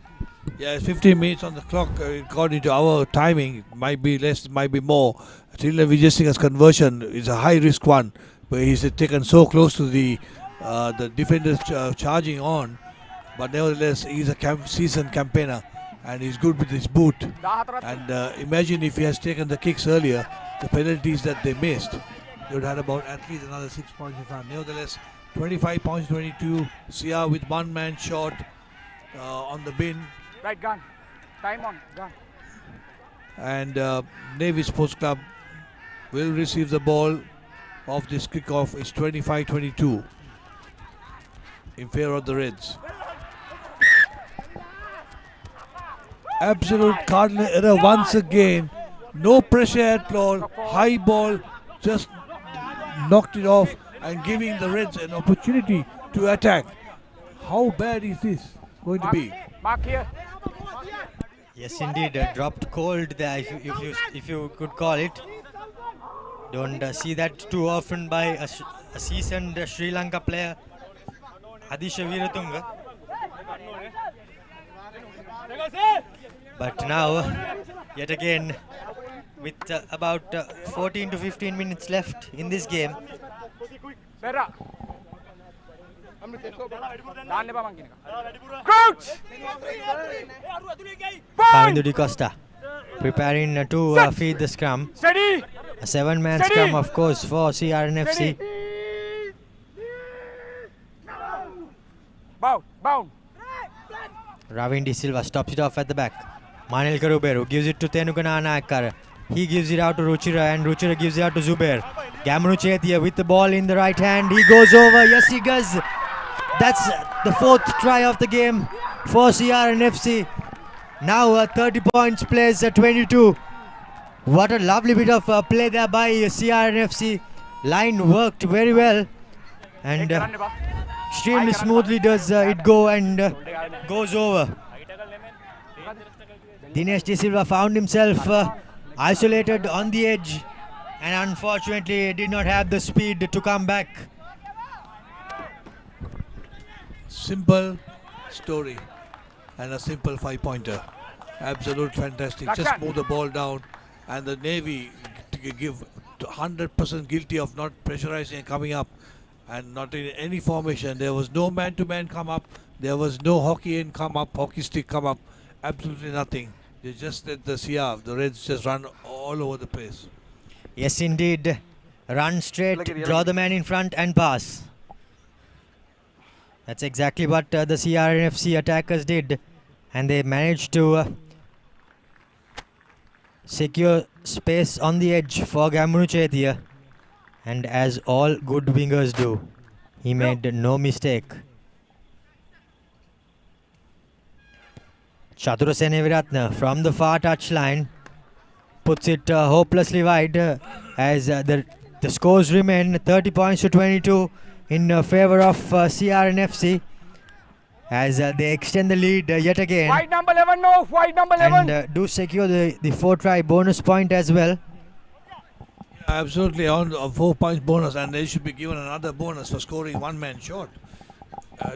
Yeah, it's 15 minutes on the clock. According to our timing, it might be less, it might be more. Tilina Veerasinghe's conversion is a high-risk one, where he's taken so close to the defenders charging on, but nevertheless he's a seasoned campaigner and he's good with his boot. And imagine if he has taken the kicks earlier, the penalties that they missed, they would have had about at least another 6 points in front. Nevertheless, 25 points, 22. CR with one man short on the bin. Right, gun. Time on, gun. And Navy Sports Club will receive the ball of this kickoff. It's 25-22 in favor of the Reds. Absolute cardinal error once again. No pressure at all. High ball, just knocked it off and giving the Reds an opportunity to attack. How bad is this going to be? Mark here. Yes, indeed, dropped cold there, if you could call it. Don't see that too often by a seasoned Sri Lanka player, Adisha Veeratunga. But now, yet again, with about 14 to 15 minutes left in this game, Pera. Daan lepa mang kineka. Crouch. Kavindu Di Costa preparing to feed the scrum. Steady. A 7-man scrum, of course, for CRNFC. Bound. Ravin De Silva stops it off at the back. Manil Karuberu gives it to Tenukana Nayakkara. He gives it out to Ruchira and Ruchira gives it out to Zubair. Gamanu Chetia with the ball in the right hand. He goes over. Yes, he does. That's the 4th try of the game for CRNFC. Now 30 points plays 22. What a lovely bit of play there by CRNFC. Line worked very well. And extremely smoothly does it go and goes over. Dinesh De Silva found himself isolated on the edge and unfortunately did not have the speed to come back. Simple story and a simple 5-pointer. Absolute fantastic. Just move the ball down, and the Navy to give 100% guilty of not pressurizing and coming up, and not in any formation. There was no man-to-man come up. There was no hockey in come up, hockey stick come up. Absolutely nothing. They just let the CR, the Reds, just run all over the place. Yes, indeed. Run straight, draw the man in front and pass. That's exactly what the CRNFC attackers did. And they managed to secure space on the edge for Gamunu Chetia. And as all good wingers do, he made no mistake. Chatura Seneviratne from the far touchline puts it hopelessly wide as the scores remain 30 points to 22 in favor of CRNFC as they extend the lead yet again. White number 11, no. White number 11. And do secure the 4-try bonus point as well. Absolutely, on a 4 points bonus, and they should be given another bonus for scoring one man short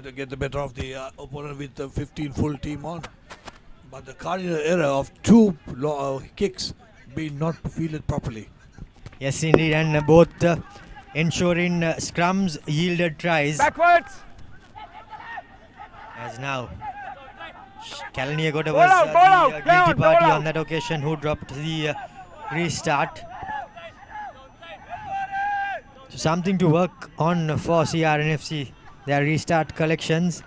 to get the better of the opponent with the 15 full team on. But the cardinal error of 2 kicks being not fielded properly. Yes, indeed, and both ensuring scrums yielded tries. Backwards. As now, Kalaniagoda was the guilty party on that occasion who dropped the restart. So something to work on for CRNFC, their restart collections.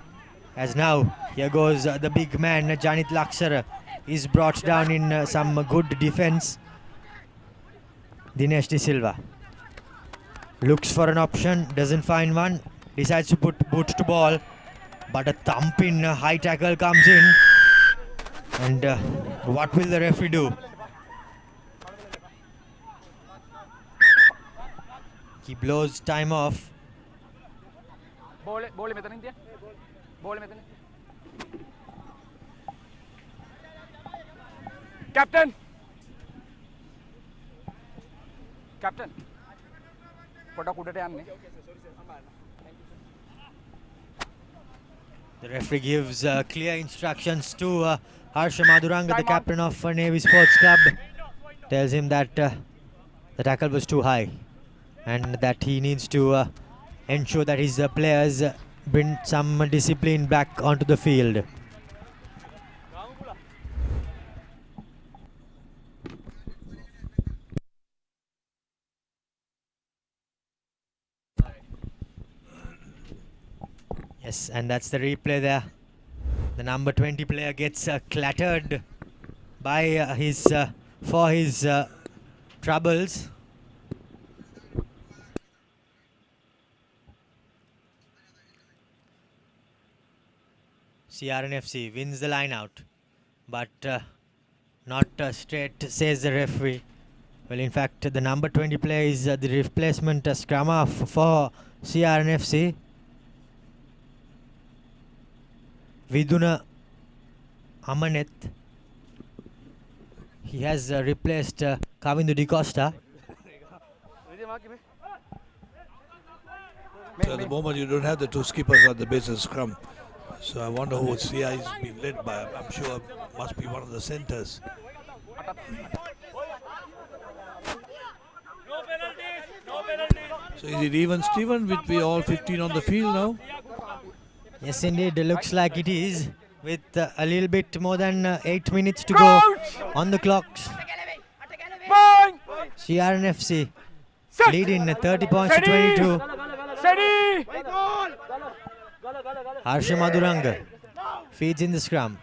As now, here goes the big man, Janit Laksara, is brought down in some good defense. Dinesh De Silva looks for an option, doesn't find one, decides to put boot to ball, but a thump in high tackle comes in. And what will the referee do? He blows time off. Ball metan India. Ball metan. Captain. Poda kudate anne. The referee gives clear instructions to Harsha Maduranga, the captain of Navy Sports Club. Tells him that the tackle was too high and that he needs to ensure that his players bring some discipline back onto the field. Yes, and that's the replay there. The number 20 player gets clattered by his troubles. CRNFC wins the line out, but not straight, says the referee. Well, in fact, the number 20 player is the replacement scrum half for CRNFC. Viduna Amanet. He has replaced Kavindu Di Costa. So at the moment you don't have the 2 skippers at the base of scrum. So I wonder who CI is being led by. I'm sure it must be one of the centers. So is it even, Stephen, with we all 15 on the field now? Yes, indeed. Looks like it is, with a little bit more than 8 minutes to go on the clocks. CRNFC leading 30 points to 22. Harsha Maduranga feeds in the scrum.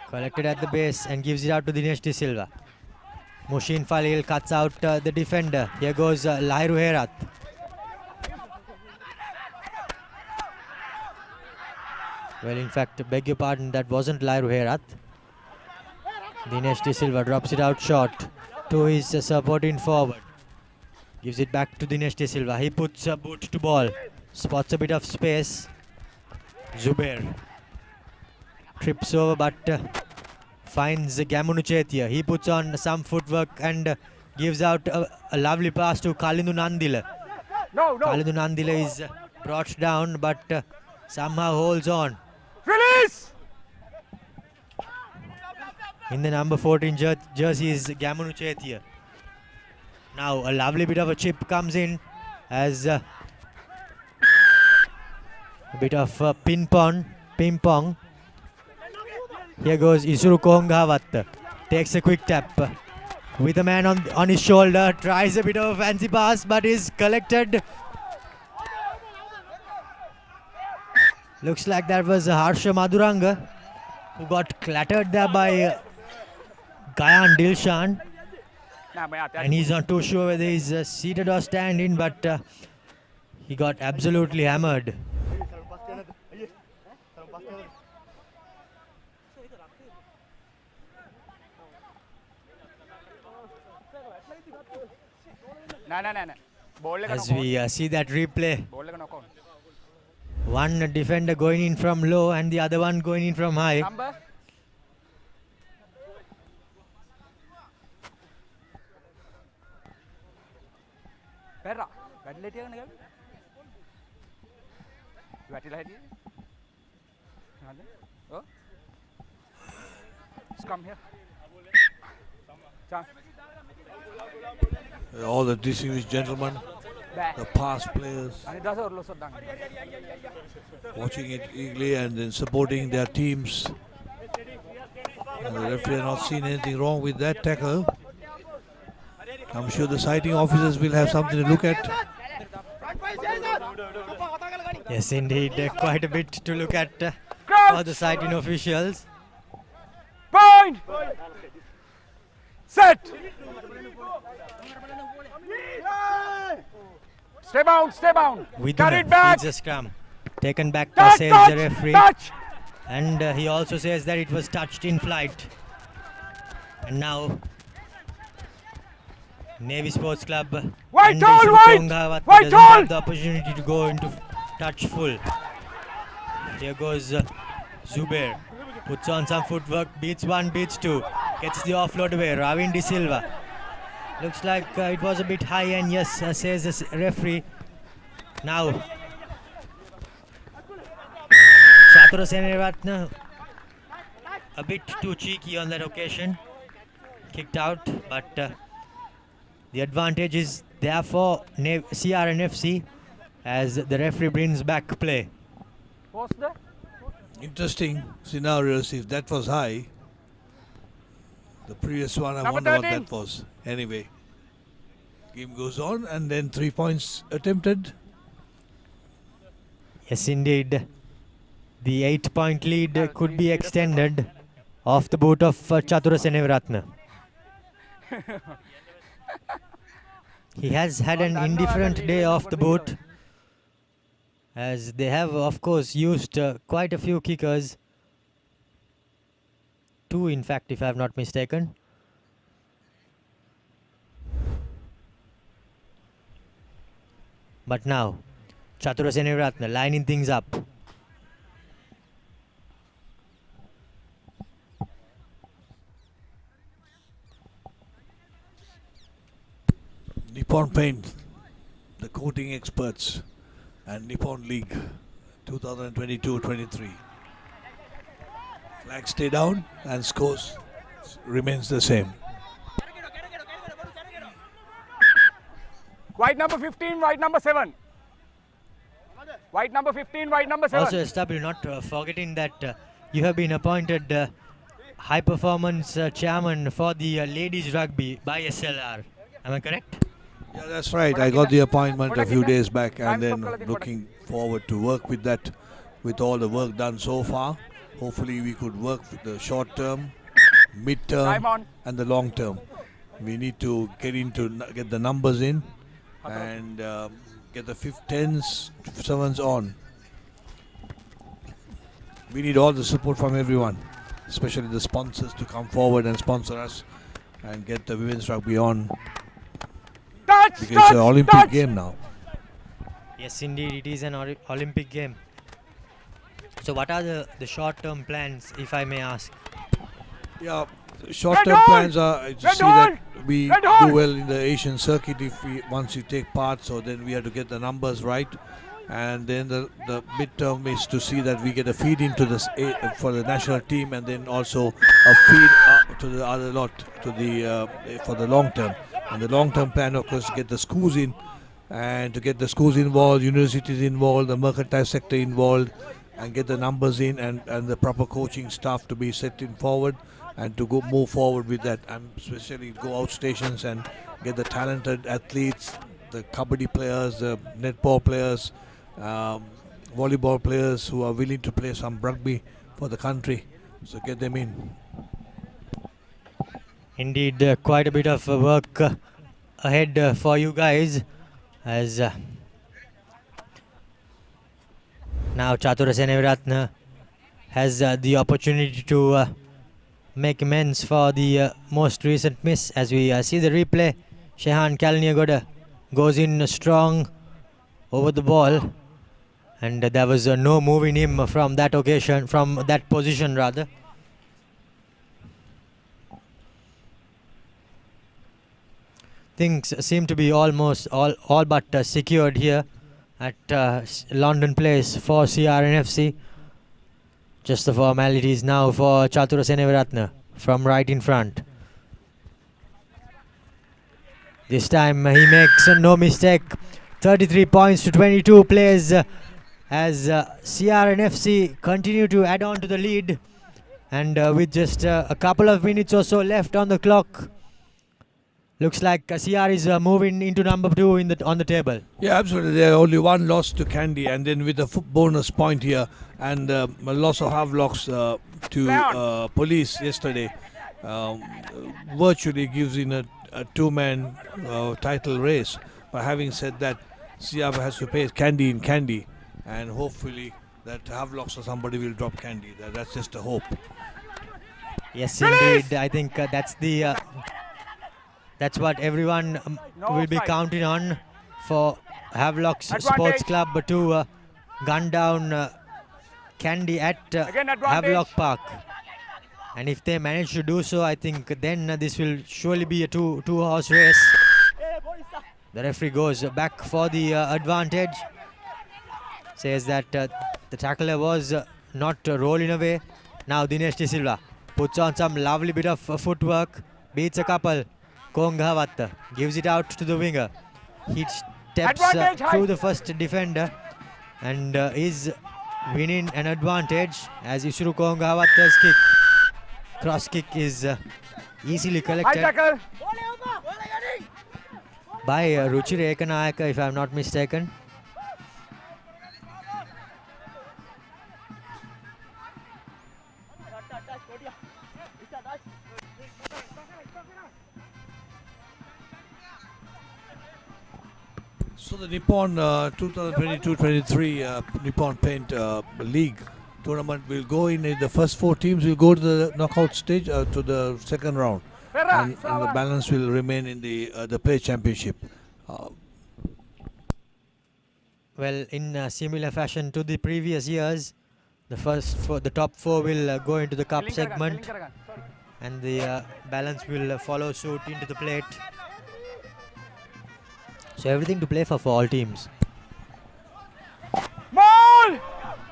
Collected at the base and gives it out to Dinesh De Silva. Mushin Falil cuts out the defender. Here goes Lairu Herat. Well, in fact, beg your pardon, that wasn't Lairu Herat. Dinesh De Silva drops it out short to his supporting forward. Gives it back to Dinesh De Silva. He puts a boot to ball. Spots a bit of space. Zubair trips over but finds Gamunu Chetia. He puts on some footwork and gives out a lovely pass to Kalindu Nandila. Kalindu Nandila is brought down but somehow holds on. Release! In the number 14 jersey is Gamunu Chetia. Now a lovely bit of a chip comes in as a bit of ping pong. Here goes Isuru Kohongawat. Takes a quick tap with a man on his shoulder. Tries a bit of a fancy pass but is collected. Looks like that was Harsha Maduranga who got clattered there by Gayan Dilshan. And he's not too sure whether he's seated or standing, but he got absolutely hammered. As we see that replay, one defender going in from low and the other one going in from high. Come here. All the distinguished gentlemen, the past players, watching it eagerly and then supporting their teams. And the referee has not seen anything wrong with that tackle. I'm sure the sighting officers will have something to look at. Yes, indeed, quite a bit to look at for the sighting officials. Point! Set! Stay bound, stay bound. Carry it back. Feeds a scrum. Taken back, Touch, says touch, the referee. touch. And he also says that it was touched in flight. And now, Navy Sports Club White and all, Isuru white! Kohongawat White doesn't all! have the opportunity to go into touch full. Here goes Zubair. Puts on some footwork, beats one, beats two. Gets the offload away. Ravin De Silva. Looks like it was a bit high, and yes, says the referee. Now, Chatura Seneratne a bit too cheeky on that occasion. Kicked out, but the advantage is there for CRNFC as the referee brings back play. Interesting scenarios. If that was high, the previous one, I wonder what that was. Anyway, game goes on and then 3 points attempted. Yes, indeed. The 8-point lead could be extended off the boot of Chatura Seneviratne. He has had an indifferent day off the boot, as they have, of course, used quite a few kickers. 2, in fact, if I have not mistaken. But now, Chatura Seneviratne lining things up. Nippon Paint, the coating experts, and Nippon League 2022-23. Flags stay down and scores remains the same. White number 15, white number 7. White number 15, white number 7. Also, SW, not forgetting that you have been appointed high performance chairman for the ladies rugby by SLR. Am I correct? Yeah, that's right. I got the appointment a few days back, and then looking forward to work with that, with all the work done so far. Hopefully we could work with the short term, mid-term and the long term. We need to get the numbers in and get the 10s, 7s on. We need all the support from everyone, especially the sponsors, to come forward and sponsor us and get the women's rugby on. Because it's an Olympic game now. Yes, indeed, it is an Olympic game. So what are the short-term plans, if I may ask? Yeah, short-term plans are to see that we do well in the Asian circuit once we take part, so then we have to get the numbers right. And then the mid-term is to see that we get a feed into this for the national team, and then also a feed to the other lot for the long term. And the long-term plan, of course, get the schools in, and to get the schools involved, universities involved, the mercantile sector involved, and get the numbers in, and the proper coaching staff to be set in forward, and to move forward with that, and especially go out stations and get the talented athletes, the kabaddi players, the netball players, volleyball players who are willing to play some rugby for the country. So get them in. Indeed, quite a bit of work ahead for you guys, as now Chatura Seneviratne has the opportunity to make amends for the most recent miss. As we see the replay, Shehan Kalniagoda goes in strong over the ball, and there was no moving him from that occasion, from that position rather. Things seem to be almost all but secured here at London Place for CRNFC. Just the formalities now for Chatura Seneviratne from right in front. This time he makes no mistake. 33 points to 22 plays as CRNFC continue to add on to the lead, and with just a couple of minutes or so left on the clock, looks like CR is moving into number 2 on the table. Yeah, absolutely. There are only one loss to Kandy, and then with a bonus point here, and a loss of Havelocks to Police yesterday, virtually gives in a two-man title race. But having said that, CR has to pay Kandy in Kandy, and hopefully that Havelocks or somebody will drop Kandy. That's just a hope. Yes, indeed. I think that's what everyone will be counting on for Havelocks Sports Club to gun down Kandy at Havelock Park. And if they manage to do so, I think then this will surely be a two-horse race. The referee goes back for the advantage. Says that the tackler was not rolling away. Now Dinesh De Silva puts on some lovely bit of footwork, beats a couple. Konghavat gives it out to the winger. He steps through the first defender and is winning an advantage as Isuru Konghavat's kick. Cross kick is easily collected by Ruchir Ekanayaka, if I am not mistaken. So the Nippon 2022-23 Nippon Paint League tournament will go in. The first 4 teams will go to the knockout stage, to the second round, and the balance will remain in the play championship. Well, in similar fashion to the previous years, the top 4 will go into the cup segment, and the balance will follow suit into the plate. So everything to play for all teams.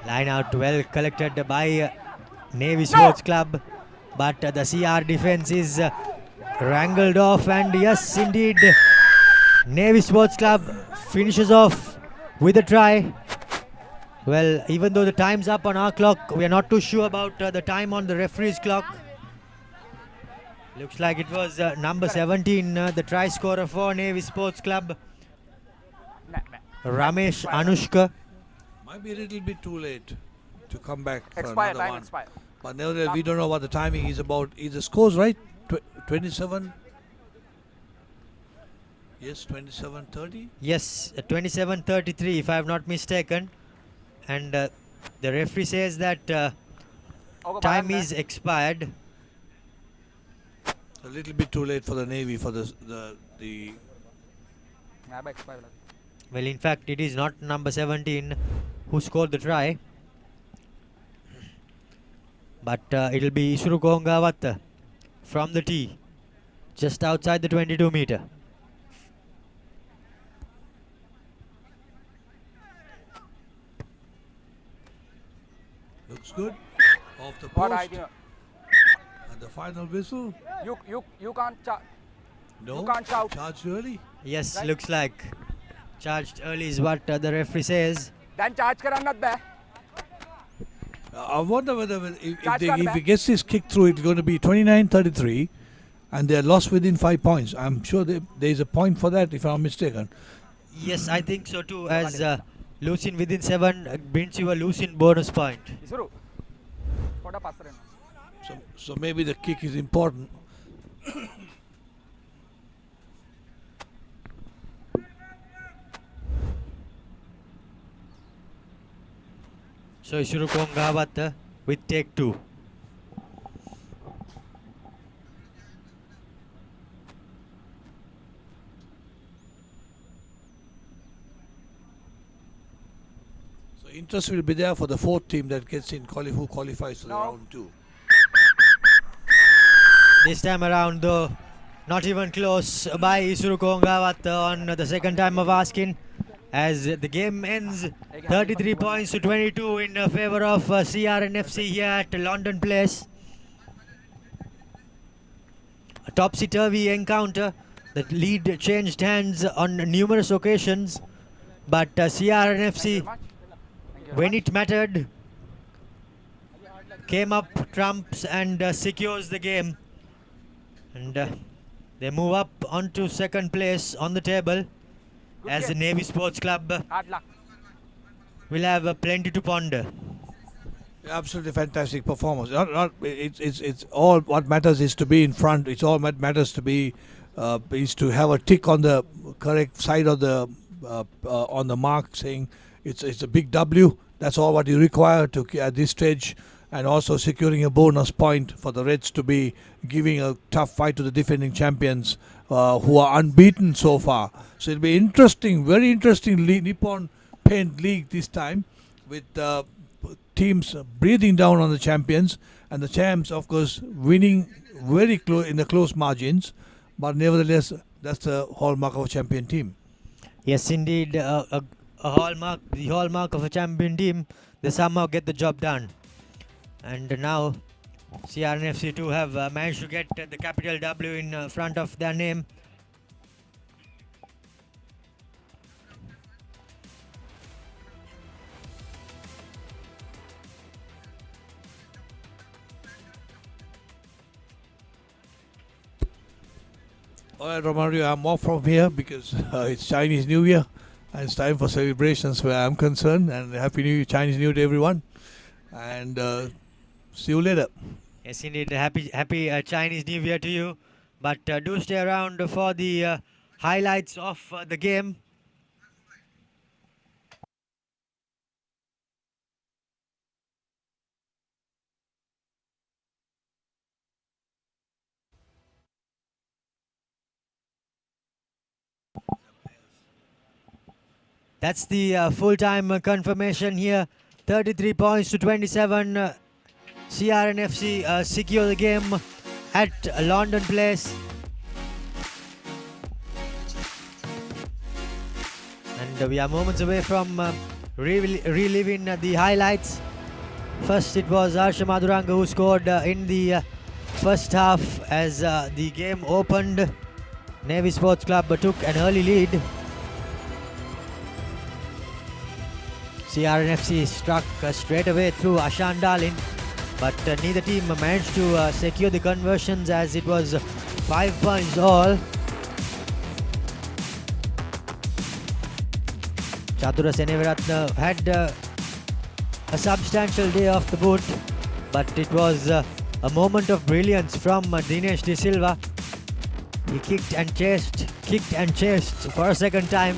Line out well collected by Navy Sports Club, but the CR defense is wrangled off, and yes indeed Navy Sports Club finishes off with a try. Well, even though the time's up on our clock, we are not too sure about the time on the referee's clock. Looks like it was number 17, the try scorer for Navy Sports Club, Ramesh Anushka. Might be a little bit too late to come back for Expired, another time one. expired. But nevertheless, we don't know what the timing is about. Is the scores right? 27? Yes, 27:30. Yes, 27:33 if I have not mistaken. And the referee says that time is expired. A little bit too late for the Navy for the Well, in fact, it is not number 17 who scored the try. But it will be Isuru Kongawat from the tee, just outside the 22 meter. looks good. Off the What post. idea? And the final whistle. You can't No. You can't shout. Charged early. Yes, Right. looks like charged early is what the referee says. Then charge karannat bෑ. I wonder whether Charge if he gets this kick through, it's going to be 29-33, and they're lost within 5 points. I'm sure there's a point for that, if I'm mistaken. Yes, I think so too, as losing within 7 brings you a losing bonus point. Isuru. Poda passara enna. So maybe the kick is important. So Isuru Kongawat with take 2. So interest will be there for the fourth team that gets in, who qualifies to the round 2. This time around though, not even close by Isuru Kongawat on the second time of asking, as the game ends 33 points to 22 in favor of CRNFC here at London Place. A topsy-turvy encounter. The lead changed hands on numerous occasions, but CRNFC, when it mattered, came up trumps and secures the game. And they move up onto second place on the table, as the Navy Sports Club will have plenty to ponder. Absolutely fantastic performance. It's all what matters is to be in front. It's all what matters to be is to have a tick on the correct side of the on the mark, saying it's a big W. That's all what you require to at this stage, and also securing a bonus point for the Reds to be giving a tough fight to the defending champions, who are unbeaten so far. So it'll be interesting, very interesting Nippon Paint League this time, with teams breathing down on the champions, and the champs, of course, winning very close in the close margins. But nevertheless, that's the hallmark of a champion team. Yes, indeed, a hallmark, the hallmark of a champion team. They somehow get the job done. And now CRNFC 2 have managed to get the capital W in front of their name. All right, Romario, I'm off from here because it's Chinese New Year and it's time for celebrations where I'm concerned. And Happy New Year, Chinese New Year to everyone. And see you later. Yes, indeed. Happy Chinese New Year to you. But do stay around for the highlights of the game. That's the full-time confirmation here. 33 points to 27. CRNFC secure the game at London Place. And we are moments away from reliving the highlights. First it was Arsha Madhuranga who scored in the first half as the game opened. Navy Sports Club took an early lead. CRNFC struck straight away through Ashan Darlin, but neither team managed to secure the conversions as it was 5 points all. Chatura Seneviratne had a substantial day off the boot, but it was a moment of brilliance from Dinesh De Silva. He kicked and chased for a second time.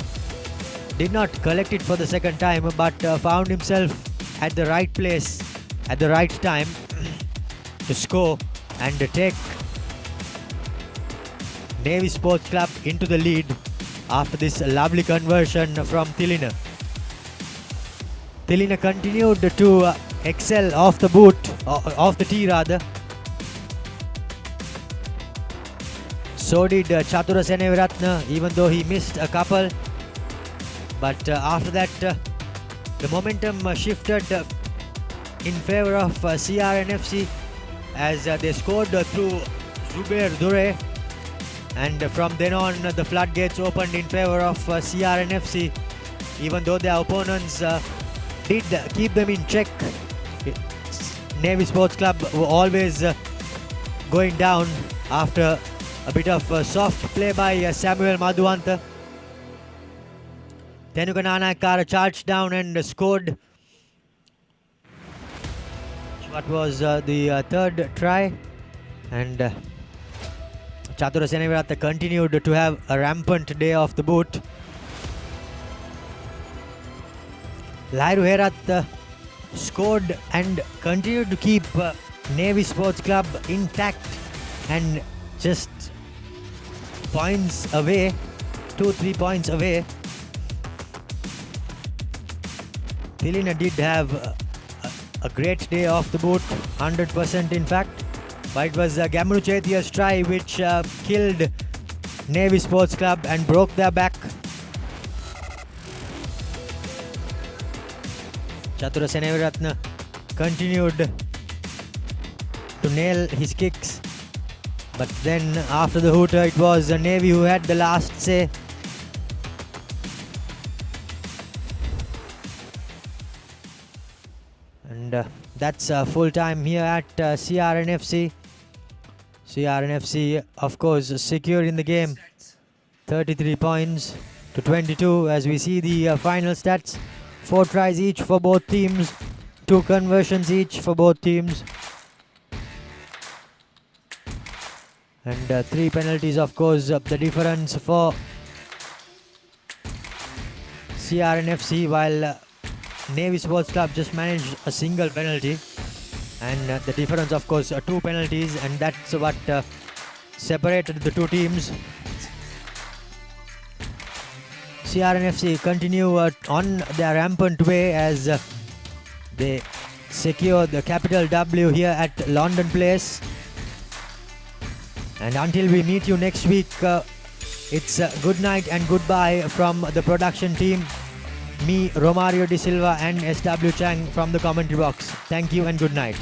Did not collect it for the second time, but found himself at the right place at the right time to score and take Navy Sports Club into the lead after this lovely conversion from Tilina. Tilina continued to excel off the boot, off the tee rather. So did Chatura Seneviratne, even though he missed a couple. But after that, the momentum shifted in favor of CRNFC as they scored through Zubair Dure. And from then on, the floodgates opened in favor of CRNFC, even though their opponents did keep them in check. Navy Sports Club were always going down after a bit of soft play by Samuel Madhuanta. Tenuka Nanakara charged down and scored what was the third try, and Chatura Seneviratne continued to have a rampant day off the boot. Lairu Herat scored and continued to keep Navy Sports Club intact and just points away, 2-3 points away. Tilina did have a great day off the boot, 100% in fact, but it was Gamru Chetia's try which killed Navy Sports Club and broke their back. Chatura Seneviratne continued to nail his kicks, but then after the hooter it was Navy who had the last say. And that's full time here at CRNFC. CRNFC, of course, secured in the game, 33 points to 22 as we see the final stats. 4 tries each for both teams, 2 conversions each for both teams, and 3 penalties, of course, the difference for CRNFC, while Navy Sports Club just managed a single penalty, and the difference, of course, 2 penalties, and that's what separated the two teams. CRNFC continue on their rampant way as they secure the capital W here at London Place. And until we meet you next week, it's good night and goodbye from the production team. Me, Romario De Silva and SW Chang from the commentary box. Thank you and good night.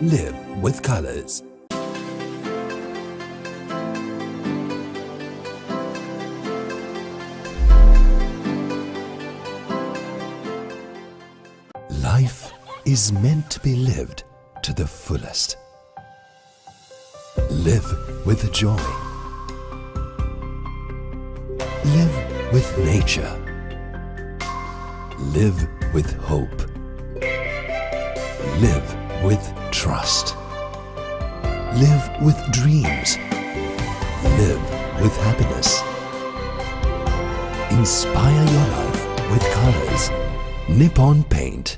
Live with colors. Life is meant to be lived to the fullest. Live with joy. Live with nature. Live with hope. Live with trust. Live with dreams. Live with happiness. Inspire your life with colors. Nippon Paint.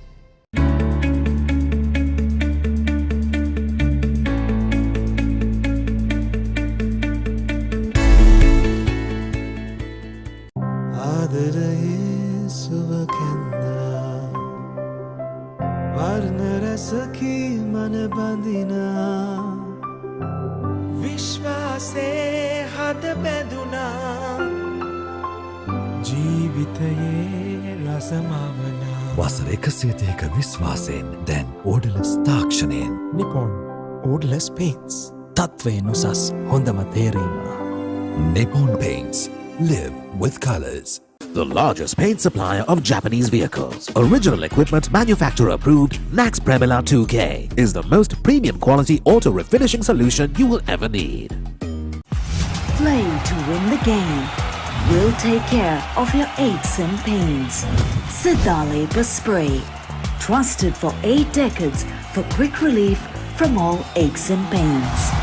වසර 130ක විශ්වාසයෙන් දැන් ඕඩලස් තාක්ෂණයෙන් Nippon Odorless Paints තත්වයෙන් උසස් හොඳම තේරීම. Nippon Paints. Live with colors. The largest paint supplier of Japanese vehicles, original equipment manufacturer approved, Nax Premila 2K is the most premium quality auto refinishing solution you will ever need. Play to win the game. We'll take care of your aches and pains. Sidale Spray. Trusted for 8 decades for quick relief from all aches and pains.